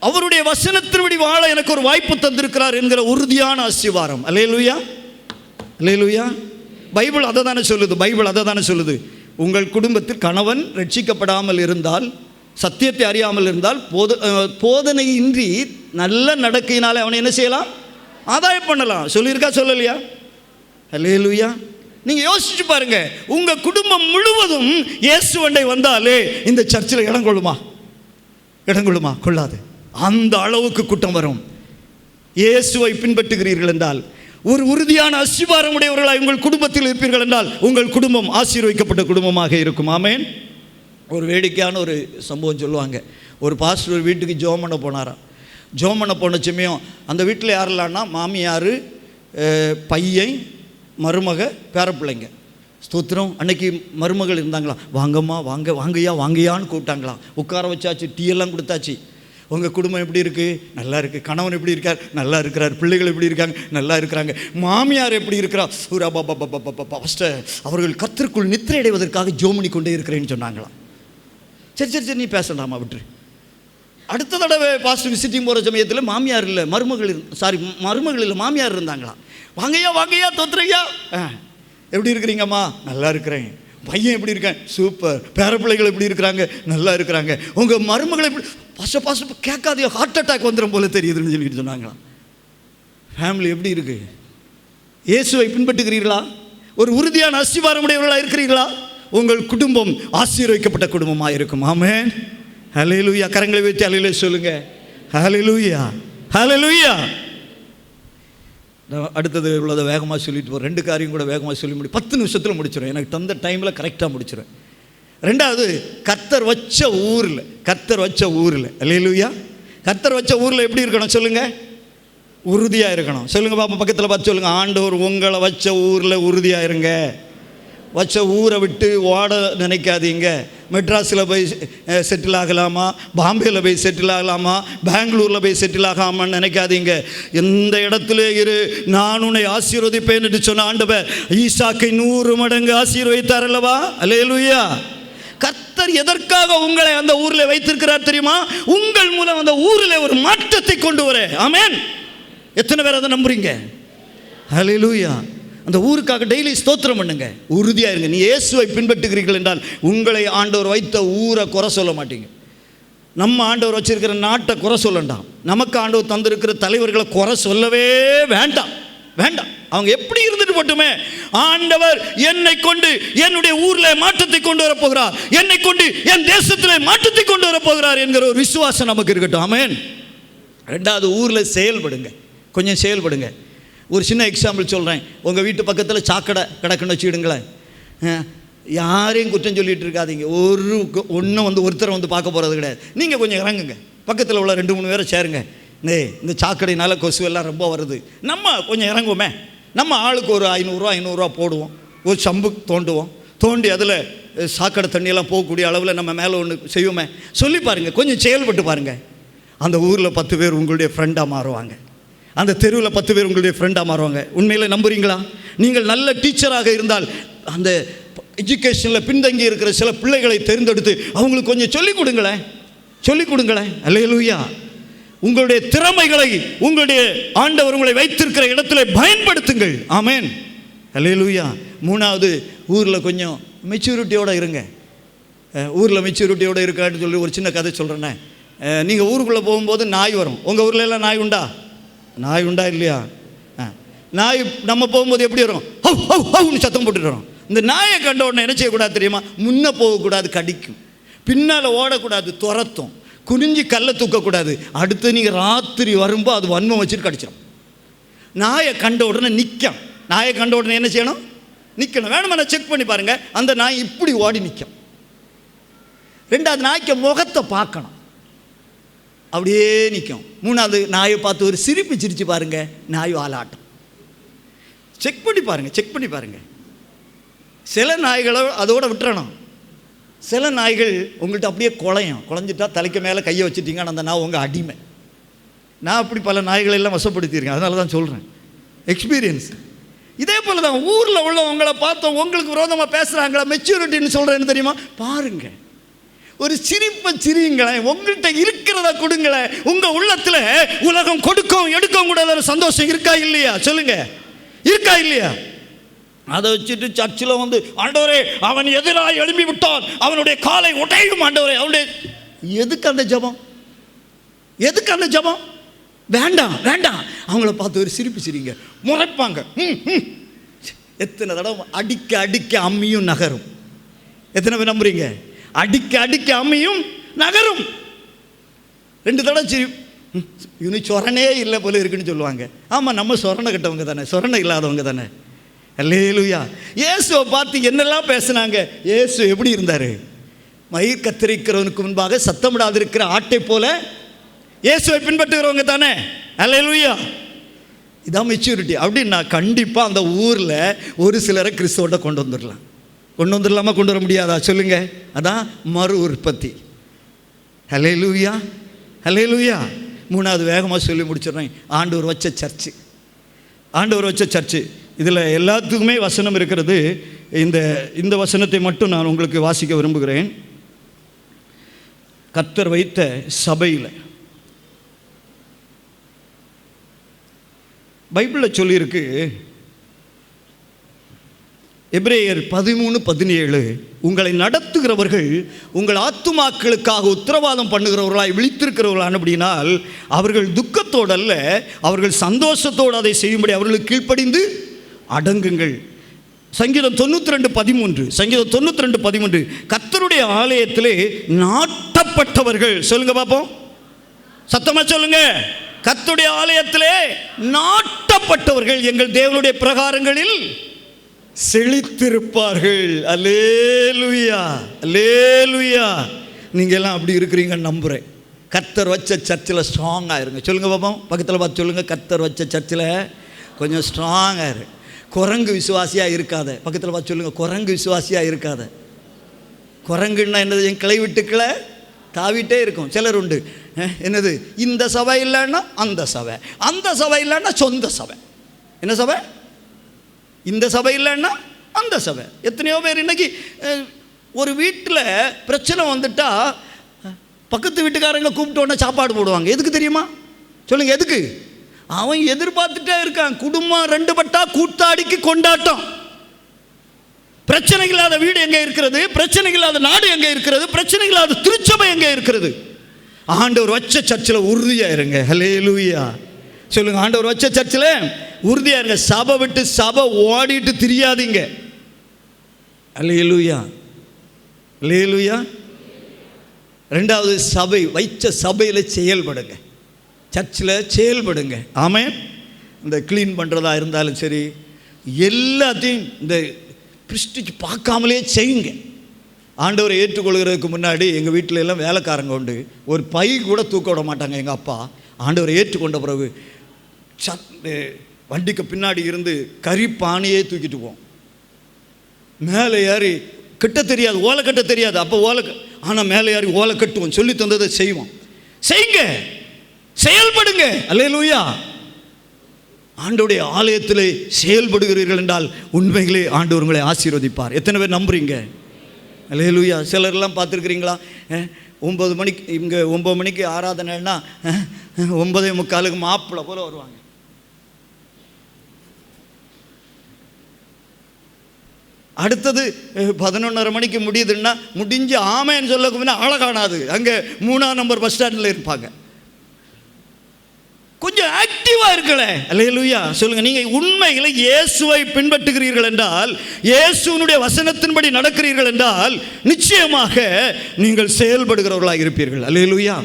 அவருடைய வசனத்தின்படி வாழ எனக்கு ஒரு வாய்ப்பு தந்திருக்கிறார் என்கிற உறுதியான ஆசீர்வாதம். அல்லேலூயா. அல்லேலூயா. பைபிள் அதை தானே சொல்லுது. பைபிள் அதை தானே சொல்லுது. உங்கள் குடும்பத்தில் கணவன் ரட்சிக்கப்படாமல் இருந்தால், சத்தியத்தை அறியாமல் இருந்தால், போதனையின்றி நல்ல நடக்கையினாலே அவனை என்ன செய்யலாம்? ஆதாயம் பண்ணலாம். சொல்லியிருக்கா சொல்லலையா? அல்லேலூயா. நீங்கள் யோசிச்சு பாருங்க, உங்கள் குடும்பம் முழுவதும் இயேசுவண்டை வந்தாலே இந்த சர்ச்சில் இடம் கொள்ளுமா? இடம் கொள்ளுமா? கொள்ளாது. அந்த அளவுக்கு கூட்டம் வரும். இயேசுவை பின்பற்றுகிறீர்கள் என்றால், ஒரு உறுதியான அஸ்திவாரம் உடையவர்களாக உங்கள் குடும்பத்தில் இருப்பீர்கள் என்றால் உங்கள் குடும்பம் ஆசீர்வதிக்கப்பட்ட குடும்பமாக இருக்கும். ஆமேன். ஒரு வேடிக்கையான ஒரு சம்பவம் சொல்லுவாங்க. ஒரு பாஸ்டர் ஒரு வீட்டுக்கு ஜெபம் பண்ண போனாராம். ஜெபம் பண்ண போன சமயம் அந்த வீட்டில் யாரெல்லாம்னா மாமியார், பையன், மருமக, பேரப்பிள்ளைங்க. ஸ்தோத்திரம். அன்னைக்கு மருமகள் இருந்தாங்களாம். வாங்கம்மா, வாங்கயான்னு கூப்பிட்டாங்களாம். உட்கார வச்சாச்சு, டீ எல்லாம் கொடுத்தாச்சு. உங்கள் குடும்பம் எப்படி இருக்குது? நல்லா இருக்குது. கணவன் எப்படி இருக்கார்? நல்லா இருக்கிறார். பிள்ளைகள் எப்படி இருக்காங்க? நல்லா இருக்கிறாங்க. மாமியார் எப்படி இருக்கிறா? ஒரு பாஸ்டர் அவர்கள் கர்த்தருக்குள் நித்திரை அடைவதற்காக ஜோமனி கொண்டே இருக்கிறேன்னு சொன்னாங்களாம். சரி நீ பேசலாமா விட்டுரு. அடுத்த தடவை பாஸ்டர் விசிட்டிங் போகிற சமயத்தில் மாமியார் இல்லை, மருமகள் இல்லை, மாமியார் இருந்தாங்களாம். வாங்கய்யா தோத்துறையா, எப்படி இருக்கிறீங்கம்மா? நல்லா இருக்கிறேன். பையன் எப்படி இருக்கேன்? சூப்பர். பேரப்பிள்ளைகள் எப்படி இருக்கிறாங்க? நல்லா இருக்கிறாங்க. உங்கள் மருமகளை எப்படி? பாஸ்டர் கேட்காதே, ஹார்ட் அட்டாக் வந்துடும் போல தெரியுதுன்னு சொல்லிட்டு சொன்னாங்களாம். ஃபேமிலி எப்படி இருக்கு? இயேசுவை பின்பற்றுகிறீர்களா? ஒரு உறுதியான அஸ்திவாரம் உடையவர்களாக இருக்கிறீர்களா? உங்கள் குடும்பம் ஆசீர்வதிக்கப்பட்ட குடும்பமாக இருக்கும். ஆமென். ஹல்லேலூயா. கரங்களை வைத்து அல்லேலூயா சொல்லுங்க. ஹல்லேலூயா. ஹல்லேலூயா. அடுத்தது உள்ளதை வேகமாக சொல்லிட்டு போகிறேன். 2 காரியம் கூட வேகமாக சொல்லி 10 நிமிஷத்தில் முடிச்சிடும். எனக்கு தந்த டைமில் கரெக்டாக முடிச்சிடும். 2வது, கர்த்தர் வச்ச ஊரில் அல்லேலூயா. கர்த்தர் வச்ச ஊரில் எப்படி இருக்கணும் சொல்லுங்கள்? உறுதியாக இருக்கணும். சொல்லுங்கள் பாப்பா, பக்கத்தில் பார்த்து சொல்லுங்கள். ஆண்டவர் உங்களை வச்ச ஊரில் உறுதியாக இருங்க. வச்ச ஊரை விட்டு ஓட நினைக்காதீங்க. மெட்ராஸில் போய் செட்டில் ஆகலாமா, பாம்பேயில் போய் செட்டில் ஆகலாமா, பெங்களூரில் போய் செட்டில் ஆகாமான்னு நினைக்காதீங்க. எந்த இடத்துல இரு, நான் உன்னை ஆசீர்வதிப்பேன் என்று சொன்ன ஆண்டவர் ஈசாக்கை 100 மடங்கு ஆசீர்வதித்தார் அல்லவா? அல்லேலூயா. கர்த்தர் எதற்காக உங்களை அந்த ஊரில் வைத்திருக்கிறார் தெரியுமா? உங்கள் மூலம் அந்த ஊரில் ஒரு மாற்றத்தை கொண்டு வர. ஆமென். எத்தனை பேர் அதை நம்புறீங்க? ஹல்லேலூயா. அந்த ஊருக்காக டெய்லி ஸ்தோத்திரம் பண்ணுங்க. உறுதியாக இருங்க. நீ இயேசுவை பின்பற்றுகிறீர்கள் என்றால் உங்களை ஆண்டவர் வைத்த ஊரை குறை சொல்ல மாட்டீங்க. நம்ம ஆண்டவர் வச்சிருக்கிற நாட்டை குறை சொல்லண்டாம். நமக்கு ஆண்டவர் தந்திருக்கிற தலைவர்களை குறை சொல்லவே வேண்டாம். வேண்டாம். அவங்க எப்படி இருந்துட்டு போட்டுமே, ஆண்டவர் என்னை கொண்டு என்னுடைய ஊரில் மாற்றத்தை கொண்டு வர போகிறார், என்னை கொண்டு என் தேசத்தில் மாற்றத்தை கொண்டு வர போகிறார் என்கிற ஒரு விசுவாசம் நமக்கு இருக்கட்டும். ஆமென். ரெண்டாவது, ஊரில் செயல்படுங்க. கொஞ்சம் செயல்படுங்க. ஒரு சின்ன எக்ஸாம்பிள் சொல்கிறேன். உங்கள் வீட்டு பக்கத்தில் சாக்கடை கிடக்குன்னு வச்சுக்கிடுங்களேன். யாரையும் குற்றம் சொல்லிகிட்டு இருக்காதீங்க. ஒருத்தரை வந்து பார்க்க போகிறது கிடையாது. நீங்கள் கொஞ்சம் இறங்குங்க. பக்கத்தில் உள்ள 2-3 பேரை சேருங்க. இந்த சாக்கடையினால கொசு எல்லாம் ரொம்ப வருது, நம்ம கொஞ்சம் இறங்குவோமே. நம்ம ஆளுக்கு ஒரு 500 போடுவோம். ஒரு சம்பு தோண்டி அதில் சாக்கடை தண்ணியெல்லாம் போகக்கூடிய அளவில் நம்ம மேலே ஒன்று செய்வோமே. சொல்லி பாருங்கள். கொஞ்சம் செயல்பட்டு பாருங்கள். அந்த ஊரில் 10 பேர் உங்களுடைய ஃப்ரெண்டாக மாறுவாங்க. அந்த தெருவில் 10 பேர் உங்களுடைய ஃப்ரெண்டாக மாறுவாங்க. உண்மையில் நம்புறீங்களா? நீங்கள் நல்ல டீச்சராக இருந்தால் அந்த எஜுகேஷனில் பின்தங்கி இருக்கிற சில பிள்ளைகளை தேர்ந்தெடுத்து அவங்களுக்கு கொஞ்சம் சொல்லிக் கொடுங்களேன். அல்லேலூயா. உங்களுடைய திறமைகளை உங்களுடைய ஆண்டவர் உங்களை வைத்திருக்கிற இடத்துல பயன்படுத்துங்கள். ஆமென். அல்லேலூயா. மூணாவது, ஊரில் கொஞ்சம் மெச்சூரிட்டியோடு இருங்க. ஊரில் மெச்சூரிட்டியோடு இருக்கான்னு சொல்லி ஒரு சின்ன கதை சொல்கிறேன்னே. நீங்கள் ஊருக்குள்ளே போகும்போது நாய் வரும். உங்கள் ஊரில் எல்லாம் நாய் உண்டா இல்லையா? நாய் நம்ம போகும்போது எப்படி வரும்? ஹவ் ஹவ் ஹவ்னு சத்தம் போட்டுட்டு வரும். இந்த நாயை கண்ட உடனே என்ன செய்யக்கூடாது தெரியுமா? முன்னே போகக்கூடாது, கடிக்கும். பின்னால் ஓடக்கூடாது, துரத்தும். குனிஞ்சி கல்லை தூக்கக்கூடாது. அடுத்து நீங்கள் ராத்திரி வரும்போது அது வன்மம் வச்சுட்டு கடிச்சிடும். நாயை கண்ட உடனே நிற்கும். நாயை கண்ட உடனே என்ன செய்யணும்? நிற்கணும். வேணுமா செக் பண்ணி பாருங்கள். அந்த நாய் இப்படி ஓடி நிற்கும். ரெண்டாவது, நாய்க்கு முகத்தை பார்க்கணும், அப்படியே நிற்கும். மூணாவது, நாயை பார்த்து ஒரு சிரிச்சு பாருங்கள், நாய் வாலாட்டம். செக் பண்ணி பாருங்கள். சில நாய்களை அதோட விட்டுறணும். சில நாய்கள் உங்கள்கிட்ட அப்படியே குழஞ்சிட்டா தலைக்கு மேலே கையை வச்சுட்டீங்கன்னா அந்த நாய் உங்கள் அடிமை. நான் அப்படி பல நாய்களை எல்லாம் வசப்படுத்தியிருக்கேன். அதனால தான் சொல்கிறேன், எக்ஸ்பீரியன்ஸ். இதே போல் தான் ஊரில் உள்ளவங்களை பார்த்தோம் உங்களுக்கு விரோதமாக பேசுகிறாங்களா, மெச்சூரிட்டின்னு சொல்கிறேன்னு தெரியுமா? பாருங்கள், ஒரு சிரியுங்களேன். உங்கள்கிட்ட இருக்கிறத கொடுங்களேன். உங்கள் உள்ளத்தில் உலகம் கொடுக்கவும் எடுக்கவும் கூட ஒரு சந்தோஷம் இருக்கா இல்லையா? சொல்லுங்க, இருக்கா இல்லையா? அதை வச்சுட்டு சர்ச்சில் வந்து ஆண்டவரே அவன் எதிராக எழுப்பி விட்டான், அவனுடைய காலை உடையும் ஆண்டவரே, அவனுடைய எதுக்கு அந்த ஜபம்? வேண்டாம். அவங்கள பார்த்து ஒரு சிரிங்க, முறைப்பாங்க. எத்தனை தடவை அடிக்க அம்மியும் நகரும். எத்தனை பேர் நம்புறீங்க? அடிக்க அம்மியும் நகரும். 2 தடவை சிரி. இவனு சொரணே இல்லை போல இருக்குன்னு சொல்லுவாங்க. ஆமாம், நம்ம சொரணை கட்டவங்க தானே, சொரணை இல்லாதவங்க தானே. அல்லேலூயா. இயேசுவை பார்த்து என்னெல்லாம் பேசுனாங்க. இயேசு எப்படி இருந்தார்? மயிர் கத்தரிக்கிறவனுக்கு முன்பாக சத்தமிடாதிருக்கிற ஆட்டை போல. இயேசுவை பின்பற்றுகிறவங்க தானே. அல்லேலூயா. இதான் மெச்சூரிட்டி. அப்படின்னா கண்டிப்பாக அந்த ஊரில் ஒரு சிலரை கிறிஸ்துவோட கொண்டு வந்துடலாமா? கொண்டு வர முடியாதா? சொல்லுங்க. அதான் மறு உற்பத்தி. அல்லேலூயா. மூணாவது, வேகமாக சொல்லி முடிச்சிடுறேன். ஆண்டவர் வச்ச சர்ச்சு. இதில் எல்லாத்துக்குமே வசனம் இருக்கிறது. இந்த வசனத்தை மட்டும் நான் உங்களுக்கு வாசிக்க விரும்புகிறேன். கர்த்தர் வைத்த சபையில் பைபிளில் சொல்லியிருக்கு. எபிரேயர் 13:17, உங்களை நடத்துகிறவர்கள் உங்கள் ஆத்துமாக்களுக்காக உத்தரவாதம் பண்ணுகிறவர்களாய் விழித்திருக்கிறவர்களான அப்படினால் அவர்கள் துக்கத்தோடு அல்ல, அவர்கள் சந்தோஷத்தோடு அதை செய்யும்படி அவர்களுக்கு கீழ்ப்படிந்து அடங்குங்கள். சங்கீதம் 92:13 கர்த்தருடைய ஆலயத்திலே நாட்டப்பட்டவர்கள். சொல்லுங்க பாப்போம், சத்தமா சொல்லுங்க. கர்த்தருடைய ஆலயத்திலே நாட்டப்பட்டவர்கள் எங்கள் தேவனுடைய பிரகாரங்களில் செழித்திருப்பார்கள். அல்லேலூயா. நீங்கள் எல்லாம் அப்படி இருக்கிறீங்கன்னு நம்புகிறேன். கர்த்தர் வச்ச சர்ச்சில் ஸ்ட்ராங்காக இருங்க. சொல்லுங்கள் பாப்போம், பக்கத்தில் பார்த்து சொல்லுங்கள். கர்த்தர் வச்ச சர்ச்சில் கொஞ்சம் ஸ்ட்ராங்காக இரு. குரங்கு விசுவாசியாக இருக்காத. பக்கத்தில் பார்த்து சொல்லுங்கள், குரங்கு விசுவாசியாக இருக்காத. குரங்குன்னா என்னது? என் கிளை விட்டுக்களை தாவிட்டே இருக்கும். சிலர் உண்டு, என்னது இந்த சபை இல்லைன்னா அந்த சபை, அந்த சபை இல்லைன்னா சொந்த சபை. என்ன சபை? இந்த சபை இல்லைன்னா அந்த சபை. எத்தனையோ பேர் இன்னைக்கு ஒரு வீட்டில் பிரச்சனை வந்துட்டா பக்கத்து வீட்டுக்காரங்க கூப்பிட்டு உடனே சாப்பாடு போடுவாங்க. எதுக்கு தெரியுமா? சொல்லுங்கள், எதுக்கு? அவன் எதிர்பார்த்துட்டே இருக்கான். குடும்பம் ரெண்டு பட்டா கூத்தாடிக்கு கொண்டாட்டம். பிரச்சனை இல்லாத வீடு எங்கே இருக்கிறது? பிரச்சனை இல்லாத நாடு எங்கே இருக்கிறது? பிரச்சனை இல்லாத திருச்சபை எங்கே இருக்கிறது? ஆண்டவர் வச்ச சர்ச்சில் உறுதியாக இருங்க. ஹல்லேலூயா சொல்லுங்க. ஆண்டவர் வச்ச சர்ச்சில் உறுதியாக இருங்க. சபை விட்டு சபை ஓடிட்டு தெரியாதீங்க. ஹல்லேலூயா ஹல்லேலூயா. ரெண்டாவது, சபை வைச்ச சபையில் செயல்படுங்க. சர்ச்சில் செயல்படுங்க. ஆமென். இந்த க்ளீன் பண்ணுறதா இருந்தாலும் சரி, எல்லாத்தையும் இந்த பிரிஸ்டிச்சு பார்க்காமலே செய்யுங்க. ஆண்டவரை ஏற்றுக்கொள்கிறதுக்கு முன்னாடி எங்கள் வீட்டில் எல்லாம் வேலைக்காரங்க உண்டு. ஒரு பை கூட தூக்க விட மாட்டாங்க எங்கள் அப்பா. ஆண்டவரை ஏற்றுக்கொண்ட பிறகு வண்டிக்கு பின்னாடி இருந்து கறி பானையே தூக்கிட்டு போவோம். மேலே ஏறி கட்ட தெரியாது, ஓலை கட்ட தெரியாது. அப்போ ஆனால் மேலே ஏறி ஓலை கட்டுவோம். சொல்லி தந்ததை செய்வோம். செய்யுங்க, செயல்படுங்க. அல்லேலூயா. ஆண்டவருடைய ஆலயத்தில் செயல்படுகிறீர்கள் என்றால் உண்மைகளே ஆண்டவர் உங்களை ஆசீர்வதிப்பார். எத்தனை பேர் நம்புறீங்க? அல்லேலூயா. சிலர்லாம் பார்த்துருக்குறீங்களா? 9 மணிக்கு இங்கே 9 மணிக்கு ஆராதனைன்னா 9:45 மாப்பிள்ளை போல வருவாங்க. அடுத்தது 11:30 மணிக்கு முடியுதுன்னா முடிஞ்சு ஆமேன்னு சொல்ல முன்னா ஆளை காணாது. அங்கே 3ஆம் நம்பர் பஸ் ஸ்டாண்டில் இருப்பாங்க. கொஞ்சம் ஆக்டிவாக இருக்கல. அல்லேலூயா சொல்லுங்கள். நீங்கள் உண்மைகளை இயேசுவை பின்பற்றுகிறீர்கள் என்றால், இயேசுனுடைய வசனத்தின்படி நடக்கிறீர்கள் என்றால் நிச்சயமாக நீங்கள் செயல்படுகிறவர்களாக இருப்பீர்கள். அல்லேலூயா.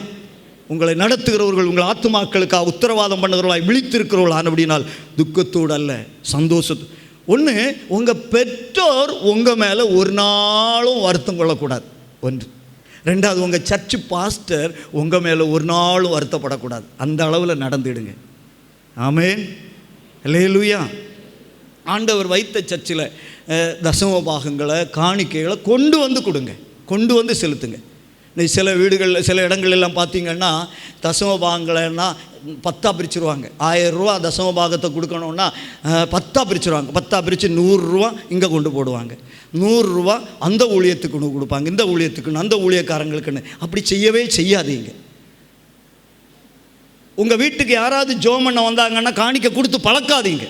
உங்களை நடத்துகிறவர்கள் உங்கள் ஆத்துமாக்களுக்காக உத்தரவாதம் பண்ணுகிறவர்களாக விழித்திருக்கிறவர்களான அப்படினால் துக்கத்தோடு அல்ல, சந்தோஷத்தோடு. ஒன்று, உங்கள் பெற்றோர் உங்கள் மேலே ஒரு நாளும் வருத்தம் கொள்ளக்கூடாது. ஒன்று. ரெண்டாவது, உங்கள் சர்ச்சு பாஸ்டர் உங்கள் மேலே ஒரு நாளும் வருத்தப்படக்கூடாது. அந்த அளவில் நடந்துடுங்க. ஆமென். அல்லேலூயா. ஆண்டவர் வைத்த சர்ச்சில் தசம பாகங்களை காணிக்கைகளை கொண்டு வந்து கொடுங்க, கொண்டு வந்து செலுத்துங்க. சில வீடுகளில் சில இடங்களெல்லாம் பார்த்தீங்கன்னா தசம பாகங்களைன்னா 10ஆக பிரிச்சுருவாங்க. 1000 ரூபா தசம பாகத்தை கொடுக்கணுன்னா 10ஆக பிரிச்சுருவாங்க. 10ஆக பிரித்து 100 ரூபா இங்கே கொண்டு போடுவாங்க. 100 ரூபா அந்த ஊழியத்துக்குன்னு கொடுப்பாங்க, இந்த ஊழியத்துக்குன்னு, அந்த ஊழியக்காரங்களுக்குன்னு. அப்படி செய்யவே செய்யாதீங்க. உங்கள் வீட்டுக்கு யாராவது ஜோம் பண்ண வந்தாங்கன்னா காணிக்க கொடுத்து பழக்காதீங்க.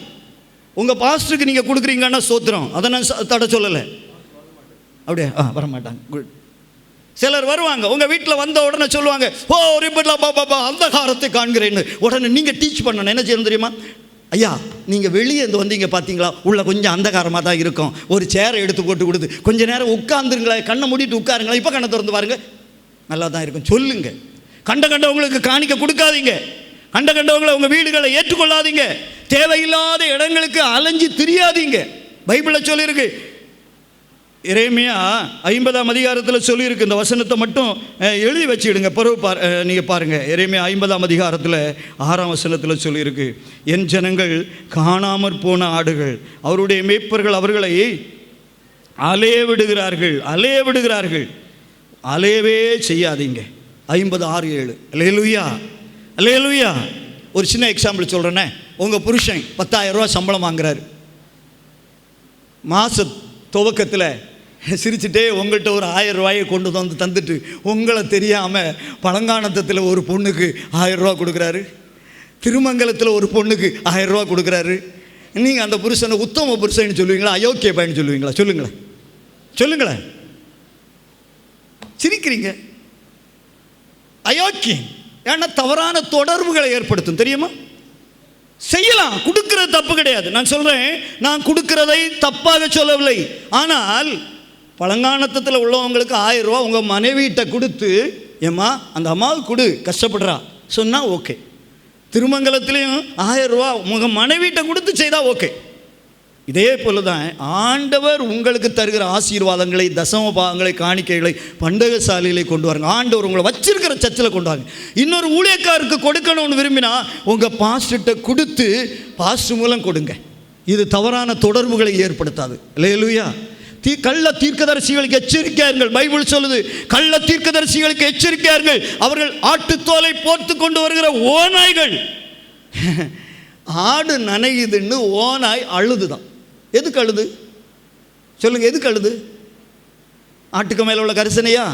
உங்கள் பாஸ்டருக்கு நீங்கள் கொடுக்குறீங்கன்னா சோத்திரம், அதை நான் தடை சொல்லலை. அப்படியே வரமாட்டாங்க. குட். சிலர் வருவாங்க, உங்கள் வீட்டில் வந்த உடனே சொல்லுவாங்க, ஓ பாபா அந்த காரத்தை காண்கிறேன்னு. உடனே நீங்கள் டீச் பண்ணணும். என்ன செய்யணும் தெரியுமா? ஐயா, நீங்கள் வெளியே இருந்து வந்தீங்க பார்த்தீங்களா, உள்ள கொஞ்சம் அந்தகாரமாக தான் இருக்கும். ஒரு சேரை எடுத்து போட்டு கொடுத்து கொஞ்ச நேரம் உட்காந்துருங்களா, கண்ணை மூடிட்டு உட்காருங்களா, இப்போ கண்ணை திறந்து பாருங்க, நல்லா தான் இருக்கும் சொல்லுங்க. கண்டவங்களுக்கு காணிக்க கொடுக்காதீங்க. கண்டவங்களை உங்கள் வீடுகளை ஏற்றுக்கொள்ளாதீங்க. தேவையில்லாத இடங்களுக்கு அலைஞ்சு திரியாதீங்க. பைபிளில் சொல்லியிருக்கு. எரேமியா 50ஆம் அதிகாரத்தில் சொல்லியிருக்கு. இந்த வசனத்தை மட்டும் எழுதி வச்சுடுங்க, பிறகு நீங்கள் பாருங்கள். எரேமியா 50ஆம் அதிகாரத்தில் 6ஆம் வசனத்தில் சொல்லியிருக்கு, என் ஜனங்கள் காணாமற் போன ஆடுகள், அவருடைய மேய்ப்பர்கள் அவர்களை அலைய விடுகிறார்கள். அலையவே செய்யாதீங்க. 50:6-7. அல்லேலூயா அல்லேலூயா. ஒரு சின்ன எக்ஸாம்பிள் சொல்கிறேன்னே. உங்கள் புருஷன் 10,000 ரூபா சம்பளம் வாங்குறாரு. மாத துவக்கத்தில் சிரிச்சுட்டே உங்கள்கிட்ட ஒரு 1000 ரூபாயை கொண்டு வந்து தந்துட்டு உங்களை தெரியாமல் பழங்கானத்தத்தில் ஒரு பொண்ணுக்கு 1000 ரூபா கொடுக்குறாரு, திருமங்கலத்தில் ஒரு பொண்ணுக்கு 1000 ரூபா கொடுக்குறாரு. நீங்கள் அந்த புருஷனை உத்தம புருஷன்னு சொல்லுவீங்களா, அயோக்கிய பையன்னு சொல்லுவீங்களா? சொல்லுங்களேன். சிரிக்கிறீங்க. அயோக்கியம். ஏன்னா தவறான தொடர்புகளை ஏற்படுத்தும். தெரியுமா? செய்யலாம், கொடுக்கறது தப்பு கிடையாது. நான் சொல்கிறேன், நான் கொடுக்கறதை தப்பாக சொல்லவில்லை. ஆனால் பழங்கானத்தில் உள்ளவங்களுக்கு 1000 ரூபா உங்கள் மனைவியிட்ட கொடுத்து, ஏம்மா அந்த அம்மாவுக்கு கொடு, கஷ்டப்படுறா சொன்னால் ஓகே. திருமங்கலத்திலையும் 1000 ரூபா உங்கள் மனைவியிட்ட கொடுத்து செய்தால் ஓகே. இதே போல தான் ஆண்டவர் உங்களுக்கு தருகிற ஆசீர்வாதங்களை, தசம பாகங்களை, காணிக்கைகளை பண்டகசாலையிலே கொண்டு வாருங்க. ஆண்டவர் உங்களை வச்சிருக்கிற சர்ச்சில் கொண்டு வாங்க. இன்னொரு ஊழியக்காருக்கு கொடுக்கணும்னு விரும்பினா உங்கள் பாஸ்டர்கிட்ட கொடுத்து பாஸ்டர் மூலம் கொடுங்க. இது தவறான தொடர்புகளை ஏற்படுத்தாது. அல்லேலூயா. கள்ள தீர்க்கதரிசிகளுக்கு எச்சரிக்கையார்கள். பைபிள் சொல்லுது, கள்ள தீர்க்கதரிசிகளுக்கு எச்சரிக்கையார்கள். அவர்கள் ஆட்டுத்தோலை போர்த்து கொண்டு வருகிற ஓநாய்கள். ஆடு நனையுதுன்னு ஓநாய் அழுதுதான். எதுக்கு அழுது சொல்லுங்க? எதுக்கு அழுது? ஆட்டுக்கு மேலே உள்ள கரிசனையா?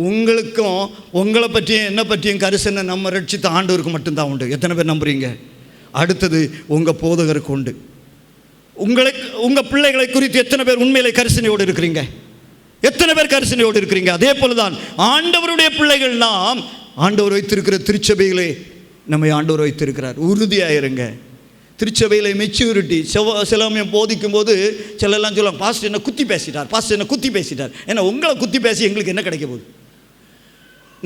உங்களுக்கும் உங்களை பற்றியும் என்ன பற்றியும் கரிசனை நம்ம ரட்சித்த ஆண்டவருக்கு மட்டும்தான் உண்டு. எத்தனை பேர் நம்புறீங்க? அடுத்தது உங்கள் போதகருக்கு உண்டு. உங்கள் பிள்ளைகளை குறித்து எத்தனை பேர் உண்மையிலே கரிசனையோடு இருக்கிறீங்க? எத்தனை பேர் கரிசனையோடு இருக்கிறீங்க? அதே போல தான் ஆண்டவருடைய பிள்ளைகள் நாம் ஆண்டவர் வைத்திருக்கிற திருச்சபையிலே நம்மை ஆண்டவர் வைத்திருக்கிறார். உறுதியாயிருங்க. திருச்சபையில் மெச்சூரிட்டி சிலமையும் போதிக்கும் போது சிலெல்லாம் சொல்லுவாங்க, பாஸ்டர் என்ன குத்தி பேசிட்டார், பாஸ்டர் என்ன குத்தி பேசிட்டார். ஏன்னா உங்களை குத்தி பேசி எங்களுக்கு என்ன கிடைக்க போகுது?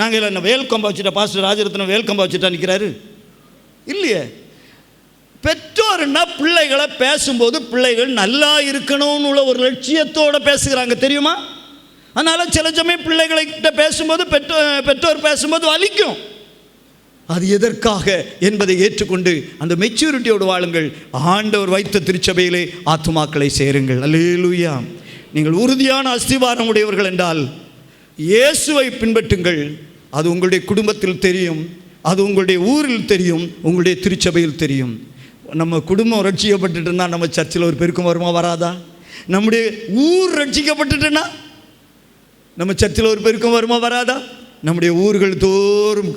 நாங்கள் இல்லை என்ன வேல் கம்பா வச்சுட்டா, பாஸ்டர் ராஜரத்னம் வேல் கம்பா வச்சுட்டா நிற்கிறாரு இல்லையே. பெற்றோர்னா பிள்ளைகளை பேசும்போது பிள்ளைகள் நல்லா இருக்கணும்னு உள்ள ஒரு லட்சியத்தோடு பேசுகிறாங்க, தெரியுமா? அதனால் சில சமயம் பிள்ளைகள்கிட்ட பேசும்போது பெற்றோர் பேசும்போது வலிக்கும். அது எதற்காக என்பதை ஏற்றுக்கொண்டு அந்த மெச்சூரிட்டியோடு வாழுங்கள். ஆண்டவர் வைத்த திருச்சபையிலே ஆத்துமாக்களை சேருங்கள். அல்லேலூயா. நீங்கள் உறுதியான அஸ்திவாரம் உடையவர்கள் என்றால் இயேசுவை பின்பற்றுங்கள். அது உங்களுடைய குடும்பத்தில் தெரியும், அது உங்களுடைய ஊரில் தெரியும், உங்களுடைய திருச்சபையில் தெரியும். நம்ம குடும்பம் ரட்சிக்கப்பட்டுட்டுன்னா நம்ம சர்ச்சில் ஒரு பெருக்கம் வருமா? வராதா? நம்முடைய ஊர் ரட்சிக்கப்பட்டுட்டுன்னா நம்ம சர்ச்சில் ஒரு பெருக்கம் வருமா? வராதா? நம்முடைய ஊர்கள் தோறும்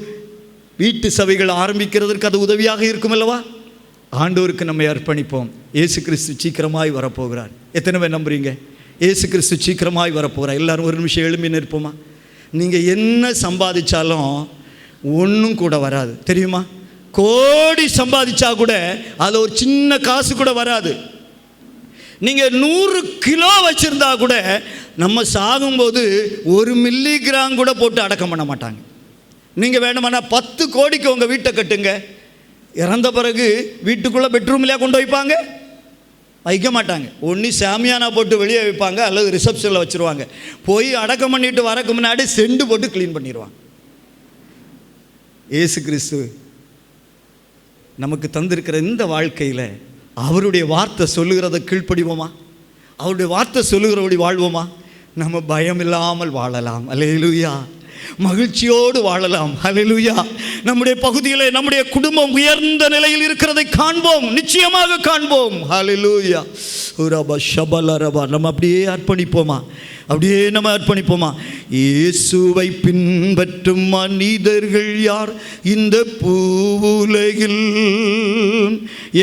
வீட்டு சபைகள் ஆரம்பிக்கிறதற்கு அது உதவியாக இருக்கும் அல்லவா? ஆண்டவருக்கு நம்மை அர்ப்பணிப்போம். இயேசு கிறிஸ்து சீக்கிரமாய் வரப்போகிறார். எத்தனை பேர் நம்புறீங்க? இயேசு கிறிஸ்து சீக்கிரமாய் வரப்போகிறார். எல்லாரும் ஒரு நிமிஷம் எழும்பி நிற்போமா? நீங்கள் என்ன சம்பாதிச்சாலும் ஒன்றும் கூட வராது, தெரியுமா? கோடி சம்பாதிச்சா கூட அதில் ஒரு சின்ன காசு கூட வராது. நீங்கள் 100 கிலோ வச்சுருந்தா கூட நம்ம சாகும்போது 1 மில்லிகிராம் கூட போட்டு அடக்கம் பண்ண மாட்டாங்க. நீங்கள் வேணுமானா 10 கோடிக்கு உங்கள் வீட்டை கட்டுங்க, இறந்த பிறகு வீட்டுக்குள்ளே பெட்ரூம்லையா கொண்டு வைப்பாங்க? வைக்க மாட்டாங்க. ஒன்று சாமியானா போட்டு வெளியே வைப்பாங்க, அல்லது ரிசப்ஷனில் வச்சுருவாங்க. போய் அடக்கம் பண்ணிட்டு வரக்கு முன்னாடி செண்டு போட்டு க்ளீன் பண்ணிடுவாங்க. இயேசு கிறிஸ்து நமக்கு தந்திருக்கிற இந்த வாழ்க்கையில் அவருடைய வார்த்தை சொல்லுகிறத கீழ்ப்படிவோமா? அவருடைய வார்த்தை சொல்லுகிறபடி வாழ்வோமா? நம்ம பயம் இல்லாமல் வாழலாம். அல்லேலூயா. மகிழ்ச்சியோடு வாழலாம். ஹல்லேலூயா. நம்முடைய பகுதியிலே நம்முடைய குடும்பம் உயர்ந்த நிலையில் இருக்கிறதை காண்போம், நிச்சயமாக காண்போம். ஹல்லேலூயா. நம்ம அப்படியே அர்ப்பணிப்போமா? அப்படியே நம்ம அர்ப்பணிப்போமா? இயேசுவை பின்பற்றும் மனிதர்கள் யார் இந்த பூவுலகில்?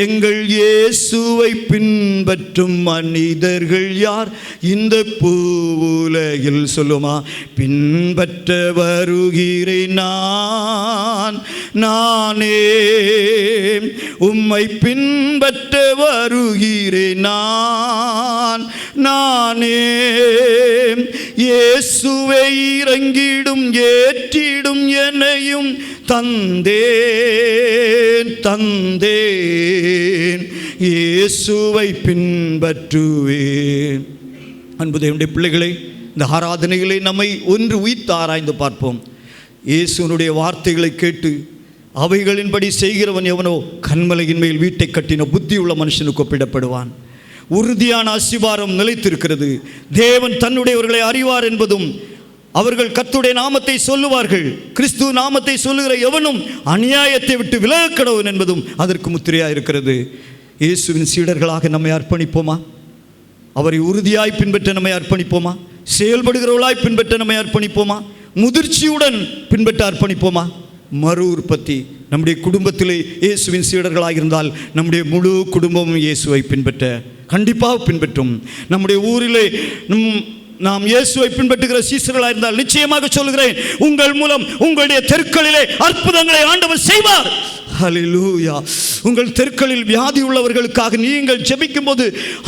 எங்கள் இயேசுவை பின்பற்றும் மனிதர்கள் யார் இந்த பூவுலகில்? சொல்லுமா? பின்பற்ற வருகிறேன் நானே, உம்மை பின்பற்ற வருகிறேன் நானே. இயேசுவை இறங்கிடும் ஏற்றிடும் என்னையும் தந்தேன் இயேசுவை பின்பற்றுவேன். அன்பு தேவனுடைய பிள்ளைகளை, இந்த ஆராதனைகளை நம்மை ஒன்று உயிர்த்து ஆராய்ந்து பார்ப்போம். இயேசுனுடைய வார்த்தைகளை கேட்டு அவைகளின்படி செய்கிறவன் எவனோ கன்மலையின் மேல் வீட்டை கட்டின புத்தியுள்ள மனுஷனுக்கு ஒப்பிடப்படுவான். உறுதியான அஸ்திவாரம் நிலைத்திருக்கிறது. தேவன் தன்னுடையவர்களை அறிவார் என்பதும், அவர்கள் கர்த்தருடைய நாமத்தை சொல்லுவார்கள், கிறிஸ்து நாமத்தை சொல்லுகிற எவனும் அநியாயத்தை விட்டு விலகக்கடவன் என்பதும் அதற்கு முத்திரையாக இருக்கிறது. இயேசுவின் சீடர்களாக நம்மை அர்ப்பணிப்போமா? அவரை உறுதியாய் பின்பற்ற நம்மை அர்ப்பணிப்போமா? செயல்படுகிறவர்களாய் பின்பற்ற நம்மை அர்ப்பணிப்போமா? முதிர்ச்சியுடன் பின்பற்ற அர்ப்பணிப்போமா? மறு உற்பத்தி. நம்முடைய குடும்பத்திலே இயேசுவின் சீடர்களாக இருந்தால் நம்முடைய முழு குடும்பமும் இயேசுவை பின்பற்ற கண்டிப்பாக பின்பற்றும். நம்முடைய ஊரிலே நாம் இயேசுவை பின்பற்றுகிற சீசர்களாக இருந்தால் நிச்சயமாக சொல்கிறேன், உங்கள் மூலம் உங்களுடைய தெருக்களிலே அற்புதங்களை ஆண்டவர் செய்வார். ஹல்லேலூயா. உங்கள் தெருக்களில் வியாதி உள்ளவர்களுக்காக நீங்கள் ஜெபிக்கும் போது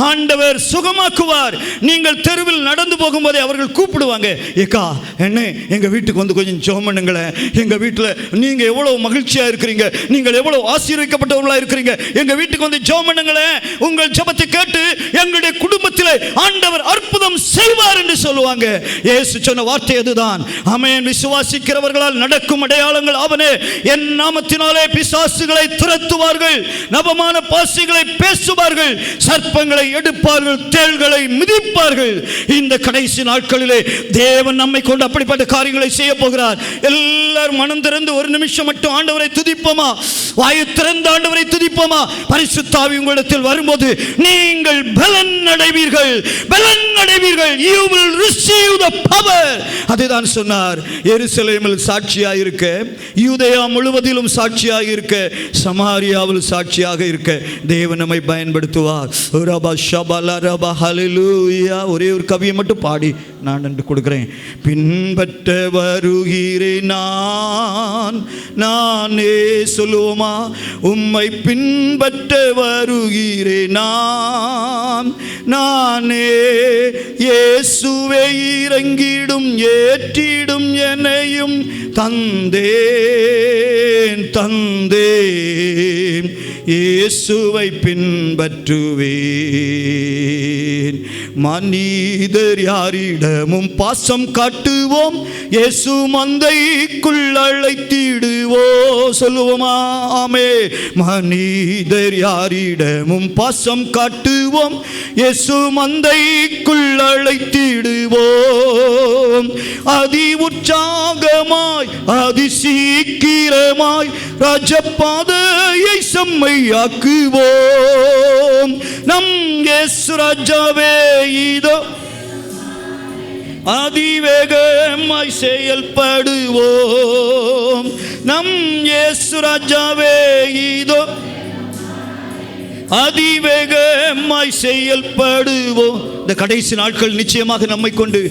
ஆண்டவர் சுகமாக்குவார். நீங்கள் தெருவில் நடந்து போகும்போதே அவர்கள் கூப்பிடுவாங்க, ஏக்கா என்ன எங்கள் வீட்டுக்கு வந்து கொஞ்சம் ஜெபம் பண்ணுங்களேன், எங்கள் வீட்டில் நீங்கள் எவ்வளோ மகிழ்ச்சியாக இருக்கிறீங்க, நீங்கள் எவ்வளோ ஆசீர்வதிக்கப்பட்டவர்களாக இருக்கிறீங்க, எங்கள் வீட்டுக்கு வந்து ஜெபம் பண்ணுங்களேன். உங்கள் ஜெபத்தை கேட்டு எங்களுடைய குடும்பத்தில் ஆண்டவர் அற்புதம் செய்வார் என்று சொல்லுவாங்க. இயேசு சொன்ன வார்த்தை அதுதான். ஆமென். விசுவாசிக்கிறவர்களால் நடக்கும் அடையாளங்கள் அவனே, என் நாமத்தினாலே பிசாசு பிசாசுகளை துரத்துவார்கள், நவமான பாசிகளை பேசுவார்கள், சர்ப்பங்களை எடுப்பார்கள், தேள்களை மிதிப்பார்கள். இந்த கடைசி நாட்களிலே தேவன் நம்மை கொண்டு அப்படிப்பட்ட காரியங்களை செய்ய போகிறார். எல்லாரும் மனம் திறந்து ஒரு நிமிஷம் மட்டும் ஆண்டவரை துதிப்போமா? வாயு திறந்து ஆண்டவரை துதிப்போமா? பரிசுத்த ஆவி உங்களிடத்தில் வரும்போது நீங்கள் பலன் அடைவீர்கள், பலன் அடைவீர்கள். You will receive the power. அதுதான் சொன்னார். எருசலேமில் சாட்சியாக இருக்க, யூதேயா முழுவதிலும் சாட்சியாக இருக்க, சமாரியாவில் சாட்சியாக இருக்க தேவன் நம்மை பயன்படுத்துவார். ரபா ஷபல ரபா ஹல்லேலூயா. ஒரே ஒரு கவியை மட்டும் பாடி நான் நன்றி கொடுக்கிறேன். பின்பற்ற வருகிறேன் நானே சொல்லுவோமா? உம்மை பின்பற்ற வருகிறேன் நானே. இயேசுவே இறங்கிடும் ஏற்றிடும் என்னையும் தந்தேன் இயேசுவை பின்பற்றுவேன். மனிதர் யாரிடமும் பாசம் காட்டுவோம், இயேசு மந்தைக்குள் அழைத்திடுவோ. சொல்லுவோமா? ஆமே. மனிதர் யாரிடமும் பாசம் காட்டுவோம், இயேசு மந்தைக்குள் அழைத்திடுவோம். அதி உற்சாகமாய் அதி சீக்கிரமாய் ராஜபாதையை செம்மையாக்குவோம். நம் இயேசு ராஜாவே இதோ அதிவேகமாய் செயல்படுவோம். நம் இயேசு ராஜாவே இதோ அதிவேகமாய் செயல்படுவோம். இந்த கடைசி நாட்கள் நிச்சயமாக நம்மை கொண்டு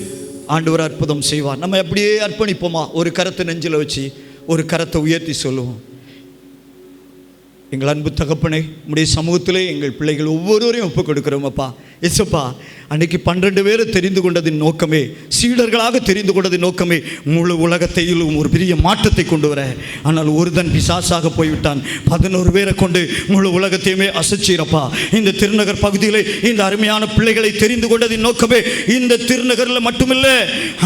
ஆண்டவர் அற்புதம் செய்வார். நம்ம அப்படியே அர்ப்பணிப்போமா? ஒரு கரத்தை நெஞ்சில் வச்சு ஒரு கரத்தை உயர்த்தி சொல்லுவோம். எங்கள் அன்பு தகப்பனே, உம்முடைய சமூகத்திலே எங்கள் பிள்ளைகள் ஒவ்வொருவரையும் ஒப்புக் கொடுக்கிறோம் அப்பா. எஸ்ப்பா, அன்றைக்கு 12 பேரை தெரிந்து கொண்டதின் நோக்கமே, சீடர்களாக தெரிந்து கொண்டதின் நோக்கமே முழு உலகத்தையிலும் ஒரு பெரிய மாற்றத்தை கொண்டு வர. ஆனால் ஒருதன் பிசாசாக போய்விட்டான். 11 பேரை கொண்டு முழு உலகத்தையுமே அசைச்சீரப்பா. இந்த திருநகர் பகுதியிலே இந்த அருமையான பிள்ளைகளை தெரிந்து கொண்டதின் நோக்கமே இந்த திருநகரில் மட்டுமில்லை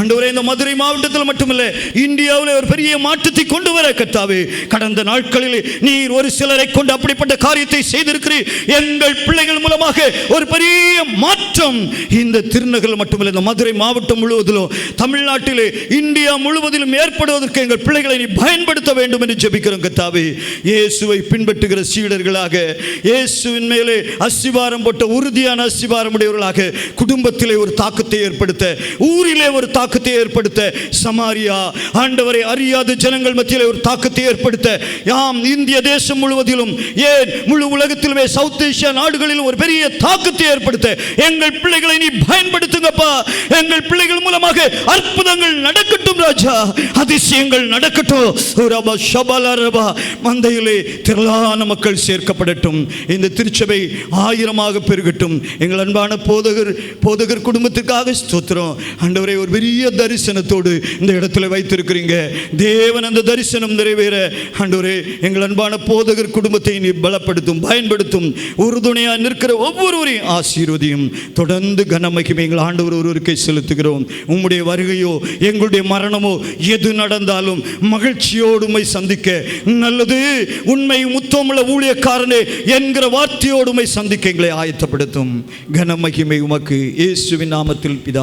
ஆண்டவரே, இந்த மதுரை மாவட்டத்தில் மட்டுமில்லை, இந்தியாவில் ஒரு பெரிய மாற்றத்தை கொண்டு வர கர்த்தாவே. கடந்த நாட்களில் நீர் ஒரு சிலரை கொண்டு அப்படிப்பட்ட காரியத்தை செய்திருக்கிறீர். எங்கள் பிள்ளைகள் மூலமாக ஒரு பெரிய மாற்றம் இந்த திருநகரில் மட்டுமல்ல, இந்த மதுரை மாவட்டம் முழுவதிலும், தமிழ்நாட்டிலே, இந்தியா முழுவதிலும் ஏற்படுவதற்கு எங்கள் பிள்ளைகளை நீ பயன்படுத்த வேண்டும் என்று ஜெபிக்கிறோம் கர்த்தாவே. இயேசுவை பின்பற்றுகிற சீடர்களாக, இயேசுவின் மேலே அஸ்திவாரம் போட்ட உறுதியான அஸ்திவாரம் உடையவர்களாக குடும்பத்திலே ஒரு தாக்கத்தை ஏற்படுத்த, ஊரிலே ஒரு தாக்கத்தை ஏற்படுத்த, சமாரியா ஆண்டவரை அறியாத ஜனங்கள் மத்தியிலே ஒரு தாக்கத்தை ஏற்படுத்த, யாம் இந்திய தேசம் முழுவதிலும், ஏன் முழு உலகத்திலுமே சவுத் ஏசியா நாடுகளிலும் ஒரு பெரிய தாக்கத்தை ஏற்படுத்த எங்கள் பிள்ளைகளை நீ பயன்படுத்துங்கப்பா. எங்கள் பிள்ளைகள் மூலமாக அற்புதங்கள் நடக்கட்டும் ராஜா, அதிசயங்கள் நடக்கட்டும். மந்தையிலே திரளான மக்கள் சேர்க்கப்படட்டும். இந்த திருச்சபை 1000ஆக பெருகட்டும். எங்கள் அன்பான போதகர் குடும்பத்திற்காக ஸ்தோத்திரம் ஆண்டவரே. ஒரு பெரிய தரிசனத்தோடு இந்த இடத்துல வைத்திருக்கிறீங்க தேவன். அந்த தரிசனம் நிறைவேற ஆண்டவரே எங்கள் அன்பான போதகர் குடும்பத்தை நீ பலப்படுத்தும், பயன்படுத்தும். உறுதுணையாக நிற்கிற ஒவ்வொருவரையும் ஆசீர்வதியும். தொடர்ந்து கனமகிமை எங்கள் ஆண்டவர் ஒருவருக்கே செலுத்துகிறோம். உம்முடைய வருகையோ எங்களுடைய மரணமோ எது நடந்தாலும் மகிழ்ச்சியோடுமை சந்திக்க, நல்லது உண்மை முத்தமுள்ள ஊழியக்காரனே என்கிற வார்த்தையோடுமை சந்திக்க எங்களை ஆயத்தப்படுத்தும். கனமகிமை உமக்கு இயேசுவின் நாமத்தில் பிதா.